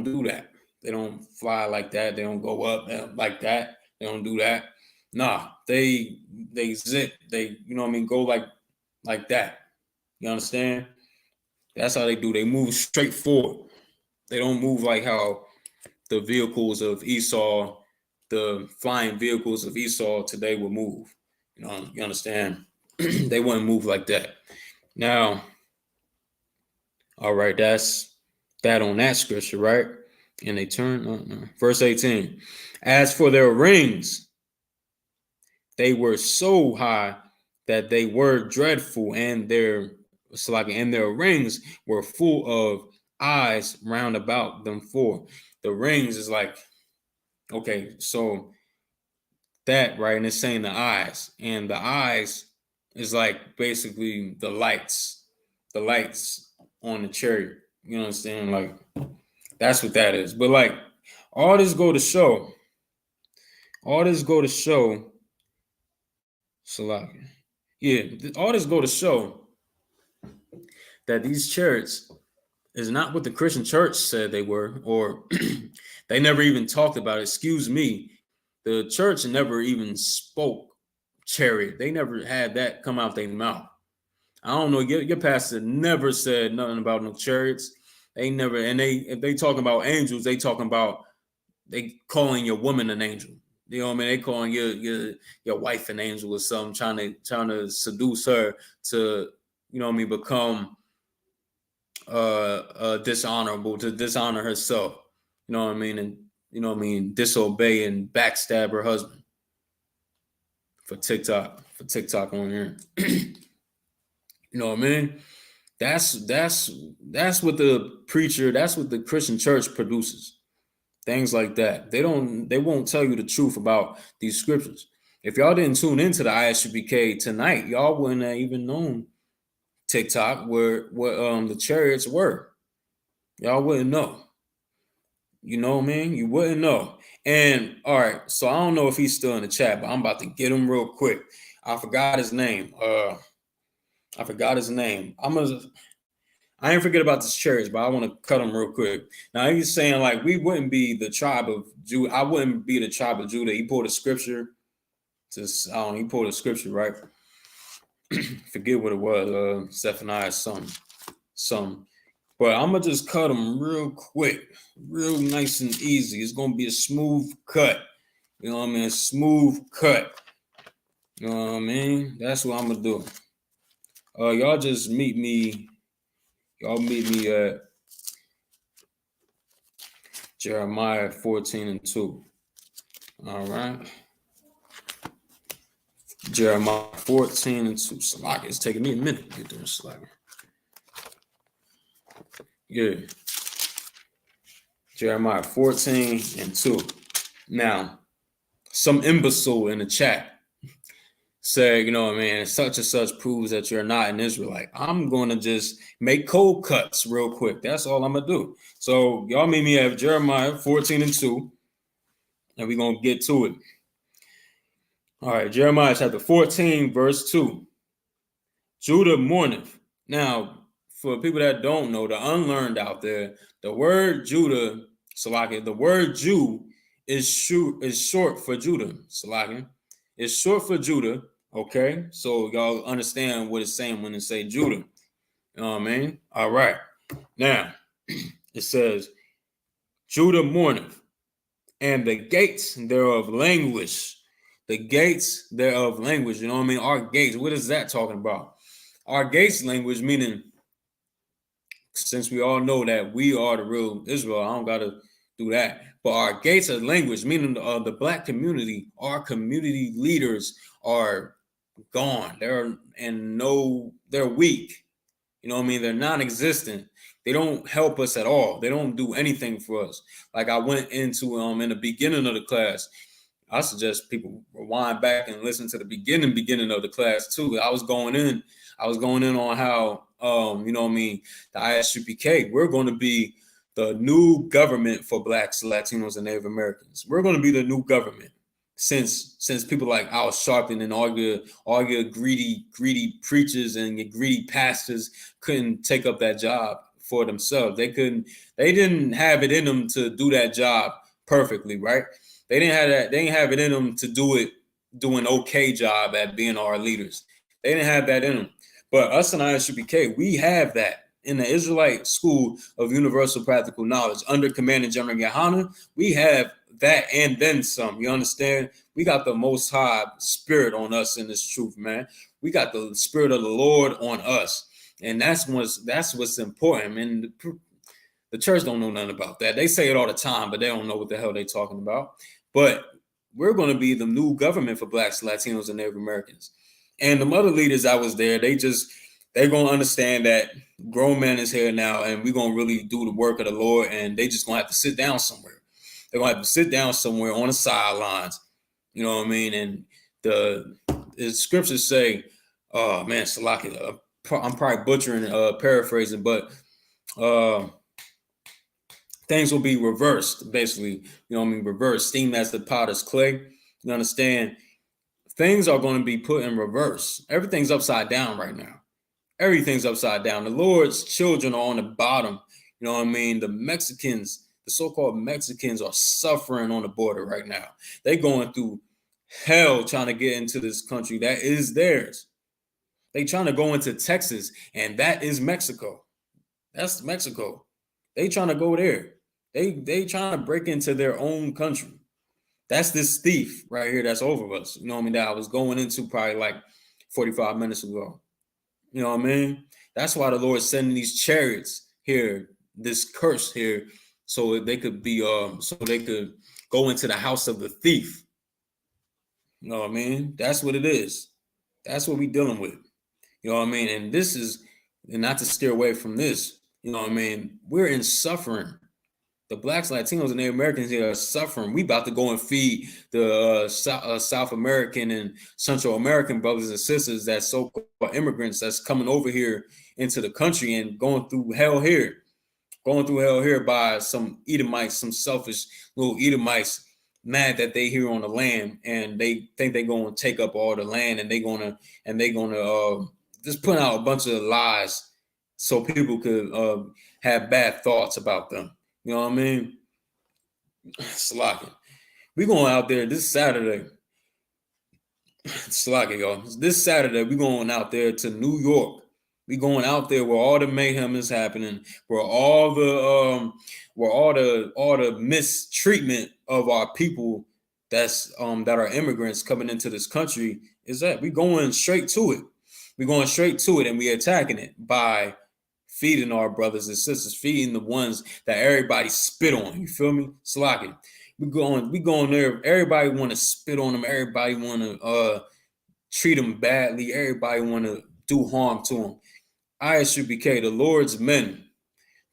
do that. They don't fly like that. They don't go up like that. They don't do that. Nah, they zip. They, you know what I mean, go like that. You understand? That's how they do. They move straight forward. They don't move like how the vehicles of Esau, the flying vehicles of Esau today will move. You know, you understand? They wouldn't move like that. Now, all right, that's that on that scripture, right? And they turn, verse 18. As for their rings, they were so high that they were dreadful, and their rings were full of eyes round about them four. The rings is like, okay, so that, right? And it's saying the eyes, and the eyes is like basically the lights on the chariot. You know what I'm saying? Like, that's what that is. But like, all this go to show, Salaki. Yeah, all this go to show that these chariots is not what the Christian church said they were, or they never even talked about it. Excuse me. The church never even spoke chariot. They never had that come out their mouth. I don't know. Your pastor never said nothing about no chariots. They never, and if they talking about angels, they talking about they calling your woman an angel. You know what I mean? They calling your wife an angel or something, trying to seduce her to, you know what I mean, become dishonorable, to dishonor herself. You know what I mean? And you know what I mean, disobey and backstab her husband for TikTok on here. You know what I mean? That's what the preacher, that's what the Christian church produces. Things like that. They won't tell you the truth about these scriptures. If y'all didn't tune into the I.S.U.P.K tonight, y'all wouldn't have even known TikTok what the chariots were. Y'all wouldn't know. You know what I mean? You wouldn't know. And all right, so I don't know if he's still in the chat, but I'm about to get him real quick. I forgot his name. I ain't forget about this Chariots, but I want to cut him real quick. Now he's saying like we wouldn't be the tribe of Judah. I wouldn't be the tribe of Judah. He pulled a scripture. He pulled a scripture, right? Forget what it was. Zephaniah some. But I'm gonna just cut him real quick, real nice and easy. It's gonna be a smooth cut. You know what I mean? A smooth cut. You know what I mean? That's what I'm gonna do. Y'all just meet me. Y'all meet me at Jeremiah 14:2. All right. Jeremiah 14:2. Slack. It's taking me a minute to get there, Slack. Yeah. Jeremiah 14:2. Now, some imbecile in the chat said, you know what I mean, such and such proves that you're not an Israelite. I'm going to just make cold cuts real quick. That's all I'm going to do. So y'all meet me at Jeremiah 14:2, and we're going to get to it. All right, Jeremiah chapter 14, verse 2. Judah mourneth. Now, for people that don't know, the unlearned out there, the word Judah, Salaki, the word Jew is short for Judah, Salaki. It's short for Judah, okay? So y'all understand what it's saying when it say Judah. You know what I mean? All right. Now, it says, Judah mourneth, and the gates thereof languish. The gates thereof languish. You know what I mean? Our gates, what is that talking about? Our gates language, meaning, since we all know that we are the real Israel, I don't got to do that. But our gates of language, meaning the black community, our community leaders are gone. They're weak. You know what I mean? They're non-existent. They don't help us at all. They don't do anything for us. Like I went into in the beginning of the class. I suggest people rewind back and listen to the beginning of the class too. I was going in on how you know what I mean, the I.S.U.P.K, we're going to be the new government for Blacks, Latinos, and Native Americans. We're going to be the new government since people like Al Sharpton and all your greedy preachers and your greedy pastors couldn't take up that job for themselves. They didn't have it in them to do that job perfectly, right? They didn't have it in them to do an okay job at being our leaders. They didn't have that in them. But us and I.S.U.P.K, we have that. In the Israelite School of Universal Practical Knowledge, under Commanding General YAHANNA, we have that and then some. You understand? We got the Most High Spirit on us in this truth, man. We got the Spirit of the Lord on us, and that's what's important. And The church don't know nothing about that. They say it all the time, but they don't know what the hell they're talking about. But we're going to be the new government for Blacks, Latinos, and Native Americans. And the other leaders that was there, they're going to understand that grown man is here now, and we're going to really do the work of the Lord, and they just going to have to sit down somewhere. They're going to have to sit down somewhere on the sidelines. You know what I mean? And the scriptures say, oh, man, Salaki, I'm probably butchering, paraphrasing, but things will be reversed, basically. You know what I mean? Reversed, steam as the potter's clay. You understand? Things are going to be put in reverse. Everything's upside down right now. Everything's upside down. The Lord's children are on the bottom. You know what I mean? The Mexicans, the so-called Mexicans, are suffering on the border right now. They're going through hell trying to get into this country that is theirs. They trying to go into Texas, and that is Mexico. That's Mexico. They trying to go there. They trying to break into their own country. That's this thief right here that's over us. You know what I mean? That I was going into probably like 45 minutes ago. You know what I mean? That's why the Lord is sending these chariots here, this curse here, so they could be so they could go into the house of the thief. You know what I mean? That's what it is. That's what we're dealing with. You know what I mean? And this is, and not to steer away from this, you know what I mean? We're in suffering. The Blacks, Latinos, and Native Americans here are suffering. We about to go and feed the South American and Central American brothers and sisters, that so-called immigrants that's coming over here into the country and going through hell here by some Edomites, some selfish little Edomites, mad that they here on the land, and they think they're going to take up all the land, and they're going to just put out a bunch of lies so people could have bad thoughts about them. You know what I mean? Slacking. We going out there this Saturday. Slacking, y'all. This Saturday, we going out there to New York. We going out there where all the mayhem is happening, where all the mistreatment of our people that are immigrants coming into this country is at. We going straight to it. We're going straight to it, and we attacking it by feeding our brothers and sisters, feeding the ones that everybody spit on. You feel me? Slacking. We going there. Everybody want to spit on them. Everybody want to treat them badly. Everybody want to do harm to them. I.S.U.P.K, the Lord's men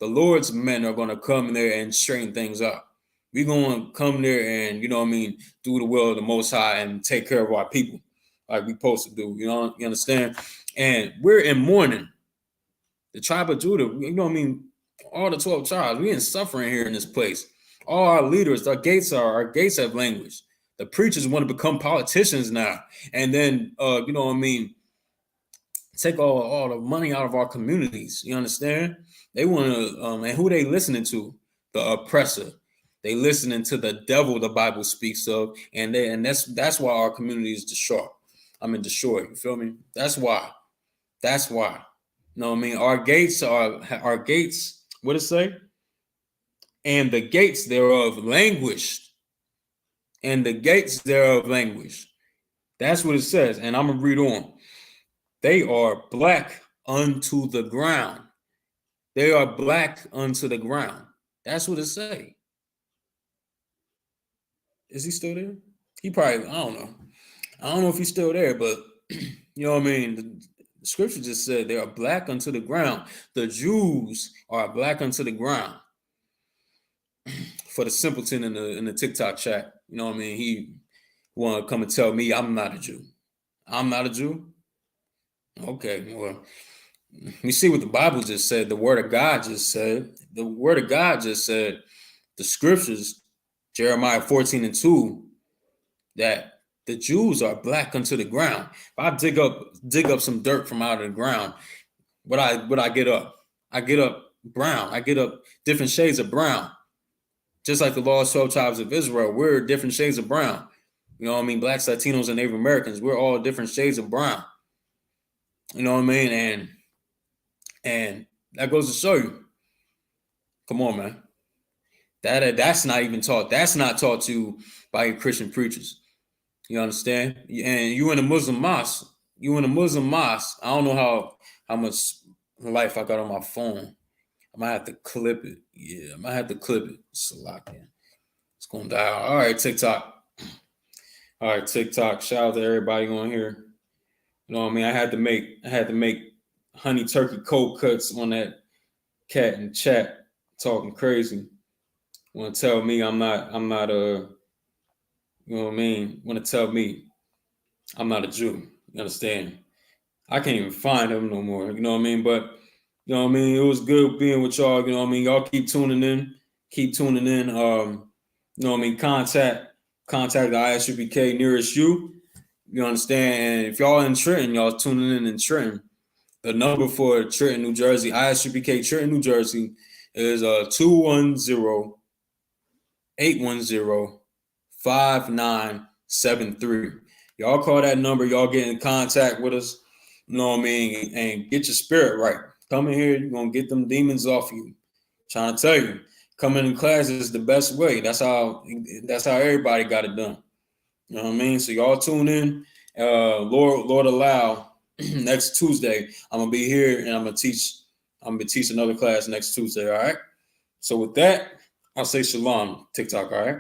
are going to come there and straighten things up. We're going to come there and, you know what I mean, do the will of the Most High and take care of our people like we supposed to do. You know, you understand? And we're in mourning. The tribe of Judah, you know what I mean? All the 12 tribes, we ain't suffering here in this place. All our leaders, our gates have language. The preachers want to become politicians now. And then, you know what I mean, take all the money out of our communities. You understand? They want to, and who they listening to? The oppressor. They listening to the devil the Bible speaks of. And that's why our community is destroyed. Destroyed. You feel me? That's why. You know what I mean? Our gates, what it say? And the gates thereof languished. And the gates thereof languished. That's what it says. And I'm going to read on. They are black unto the ground. They are black unto the ground. That's what it say. Is he still there? He probably, I don't know. I don't know if he's still there, but you know what I mean? The scripture just said they are black unto the ground. The Jews are black unto the ground. For the simpleton in the TikTok chat, you know what I mean? He want to come and tell me I'm not a Jew. I'm not a Jew? Okay, well, you see what the Bible just said. The word of God just said. The word of God just said, the scriptures, Jeremiah 14:2, that the Jews are black unto the ground. If I dig up some dirt from out of the ground, what I get up? I get up brown. I get up different shades of brown. Just like the lost 12 tribes of Israel, we're different shades of brown. You know what I mean? Blacks, Latinos, and Native Americans, we're all different shades of brown. You know what I mean? And that goes to show you. Come on, man. That's not even taught. That's not taught to you by your Christian preachers. You understand? And you in a Muslim mosque. I don't know how much life I got on my phone. I might have to clip it. Yeah, I might have to clip it. Salakia. It's gonna die. All right, TikTok. All right, TikTok. Shout out to everybody on here. You know what I mean? I had to make honey turkey cold cuts on that cat in chat talking crazy. Want to tell me I'm not you know what I mean? Want to tell me I'm not a Jew. You understand? I can't even find him no more. You know what I mean? But you know what I mean? It was good being with y'all. You know what I mean? Y'all keep tuning in. Keep tuning in. You know what I mean? Contact the I.S.U.P.K nearest you. You understand? And if y'all in Trenton, y'all tuning in Trenton. The number for Trenton, New Jersey, I.S.U.P.K Trenton, New Jersey is 210-810-5973. Y'all call that number. Y'all get in contact with us. You know what I mean? And get your spirit right. Come in here. You're going to get them demons off you. Trying to tell you. Coming in class is the best way. That's how everybody got it done. You know what I mean? So y'all tune in. Lord allow, next Tuesday, I'm going to be here and I'm going to teach another class next Tuesday. All right? So with that, I'll say shalom, TikTok. All right?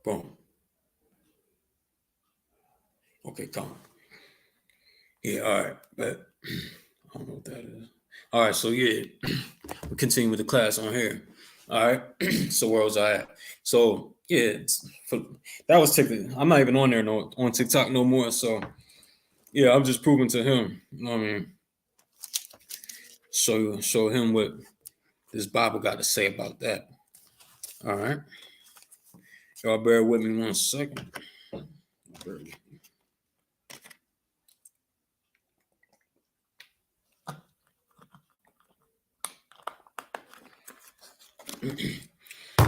Boom. Okay, come. Yeah, all right. But I don't know what that is. All right, so yeah, we continue with the class on here. All right. So where was I at? So yeah, that was TikTok. I'm not even on there on TikTok no more. So yeah, I'm just proving to him. You know what I mean? Show him what this Bible got to say about that. All right. Y'all bear with me 1 second.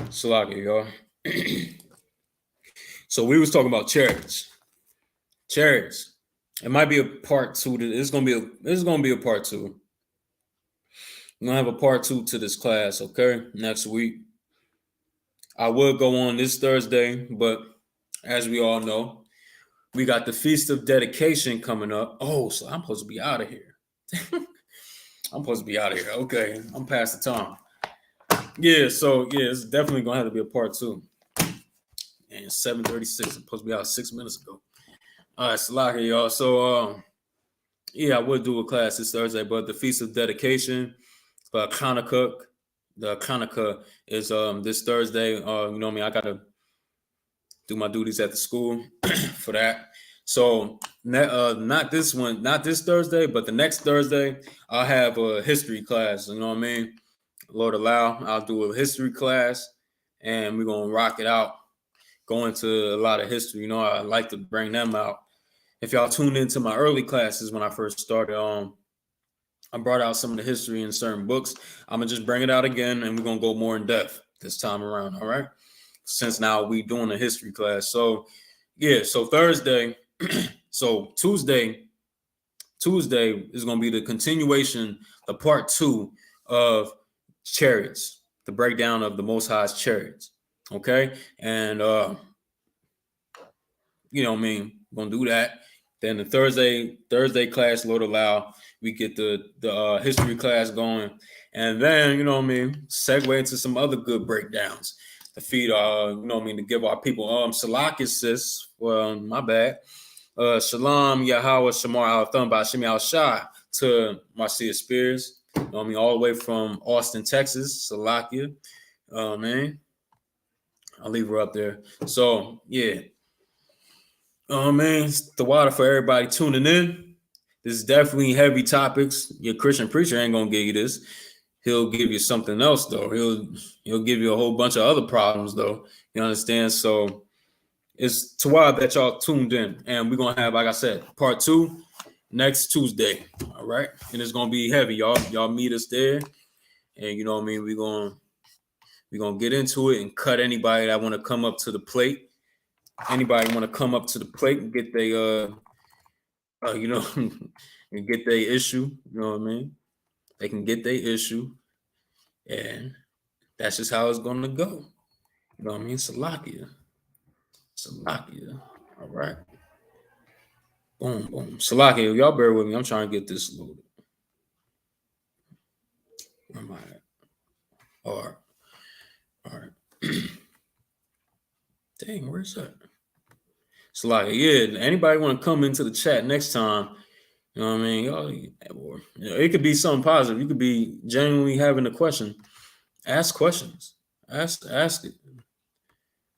Salakia, y'all. So we was talking about chariots. Chariots. It might be a part 2. It's gonna be a part 2. We're gonna have a part 2 to this class, okay? Next week. I would go on this Thursday, but as we all know, we got the Feast of Dedication coming up. Oh, so I'm supposed to be out of here. Okay, I'm past the time. Yeah, so yeah, it's definitely gonna have to be a part 2. And 7:36. I'm supposed to be out 6 minutes ago. All right, Salakia, y'all. So yeah, I would do a class this Thursday, but the Feast of Dedication, Hanukkah, the Hanukkah is this Thursday. You know what I mean? I gotta do my duties at the school for that. So not this Thursday, but the next Thursday, I'll have a history class. You know what I mean? Lord allow, I'll do a history class, and we're gonna rock it out. Go into a lot of history. You know, I like to bring them out. If y'all tuned into my early classes when I first started, I brought out some of the history in certain books. I'm gonna just bring it out again, and we're gonna go more in depth this time around. All right. Since now we doing a history class. So yeah, so Thursday, so Tuesday is gonna be the continuation, the part 2 of chariots, the breakdown of the Most High's chariots. Okay, and you know what I mean, we're gonna do that. Then the Thursday class, Lord allow, we get the history class going, and then you know what I mean, segue into some other good breakdowns. To feed you know what I mean, to give our people Salakis, sis. Well, my bad. Shalom Yahweh Shamar Al Thumb by Shemi Al Shah to Marcia Spears. You know what I mean, all the way from Austin, Texas, Salakia. Man. I'll leave her up there. So yeah. Man, it's the water for everybody tuning in. This is definitely heavy topics. Your Christian preacher ain't gonna give you this. He'll give you something else though. He'll give you a whole bunch of other problems though. You understand? So it's to why that y'all tuned in, and we're gonna have, like I said, part 2 next Tuesday. All right, and it's gonna be heavy, y'all. Y'all meet us there, and you know what I mean. We're gonna get into it and cut anybody that want to come up to the plate. Anybody want to come up to the plate and get their you know, and get their issue. You know what I mean? They can get their issue, and that's just how it's gonna go. You know what I mean? Salakia. All right. Boom, boom. Salaki, y'all bear with me. I'm trying to get this loaded. Where am I at? All right. Dang, where's that? Salaki, yeah. Anybody want to come into the chat next time? You know what I mean? Y'all, or, it could be something positive. You could be genuinely having a question. Ask questions. Ask it.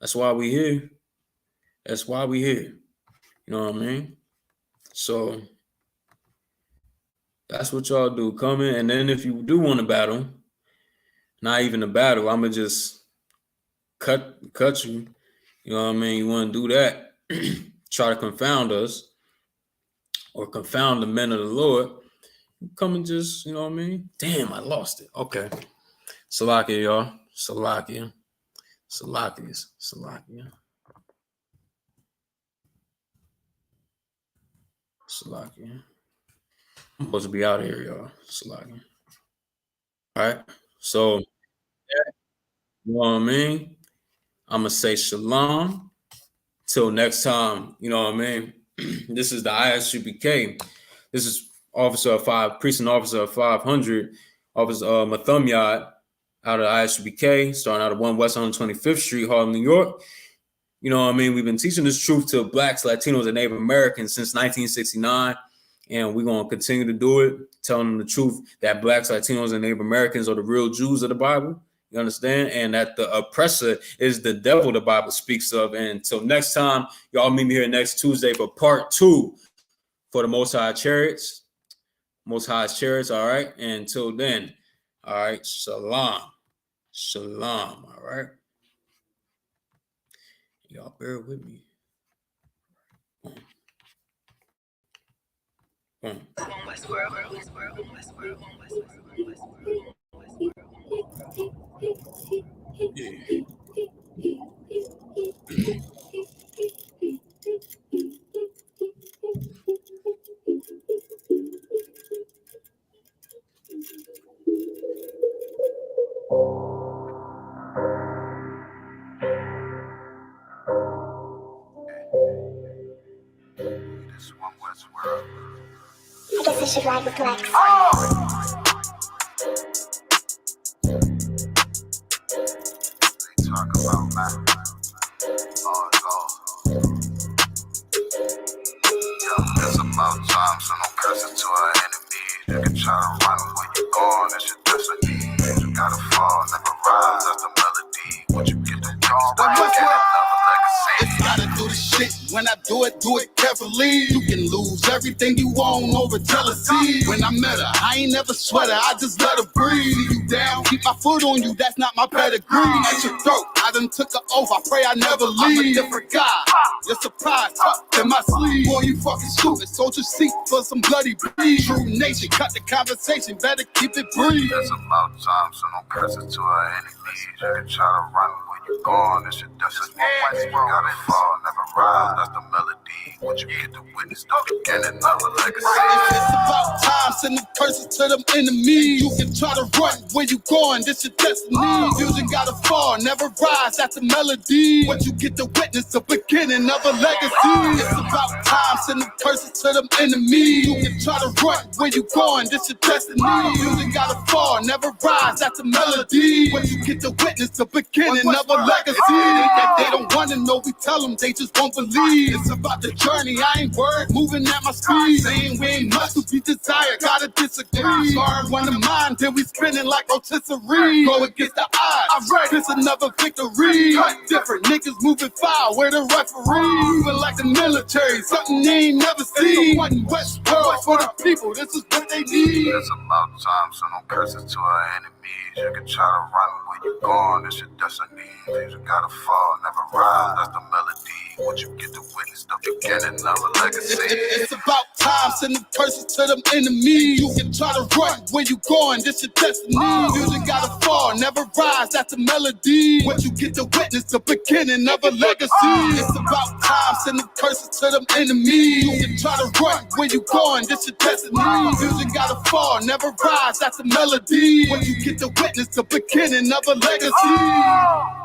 That's why we here. That's why we here. You know what I mean? So that's what y'all do. Come in, and then if you do want to battle, not even a battle, I'm gonna just cut you. You know what I mean? You want to do that? Try to confound us or confound the men of the Lord. Come and just, you know what I mean? Damn, I lost it. Okay. Salakia, y'all. Salakia. Salakia. I'm supposed to be out of here, y'all. Salakia. All right. So, you know what I mean? I'm going to say shalom. Till next time, you know what I mean? This is the I.S.U.P.K. This is Precinct Officer of 500, Officer Mathumyad out of I.S.U.P.K, starting out of 1 West 125th Street, Harlem, New York. You know what I mean? We've been teaching this truth to Blacks, Latinos, and Native Americans since 1969, and we're going to continue to do it, telling them the truth that Blacks, Latinos, and Native Americans are the real Jews of the Bible. You understand? And that the oppressor is the devil the Bible speaks of. And until next time, y'all meet me here next Tuesday for part 2 for the Most High Chariots. Most High's Chariots, all right? And until then, all right, shalom. Shalom, all right? Y'all bear with me. Boom. Boom. Yeah. This one West world. I guess I should ride with Lex. They talk about man. It's about time, so no curses to our enemies. You can try to run where you going, it's your destiny. You gotta fall, never rise, that's the melody. What you get to go, If you gotta do the shit, when I do it carefully. You can lose everything you own over jealousy. When I met her, I ain't never sweat her, I just let her breathe. See you down, keep my foot on you, that's not my pedigree. At your throat, I done took an oath, I pray I never leave. I'm a different guy, you're surprised, tucked in my sleeve. Boy, you fucking stupid, sold your seat for some bloody bleed. True nation, cut the conversation, better keep it brief. It's about time, so no curses to our enemies. You can try to run where you going, it's your destiny. You gotta fall, never rise, that's the melody. What you get to witness, the beginning of a legacy. It's about time, send the curses to them enemies. You can try to run where you going, this your destiny. Fusion gotta fall, never rise, that's the melody. What you get to witness, the beginning of a legacy. It's about time, send the curses to them enemies. You can try to run where you going, this your destiny. Fusion gotta fall, never rise, that's the melody. What you get to witness, the beginning of a legacy. They don't wanna know, we tell them, they just won't believe. It's about the journey, I ain't worried, moving at my speed. Saying we ain't much to be desired, gotta disagree. Sorry, one of mine, then we spinning like rotisserie. Go against the odds, I'm ready, it's another victory. Cut different, niggas moving foul, where the referee. Moving like the military, something they ain't never seen. One West world for the people, this is what they need. It's about time, so no curses to our enemies. You can try to run where you going, it's your destiny. You gotta fall, never rise, that's the melody. What you get to witness, the beginning of a legacy. It's about time, send the curses to them enemies. You can try to run where you going, this your destiny. Music gotta fall, never rise, that's the melody. What you get to witness, the beginning of a legacy. It's about time, send the curses to them enemies. You can try to run where you going, this your destiny. Music gotta fall, never rise, that's the melody. What you get to witness, the beginning of a legacy.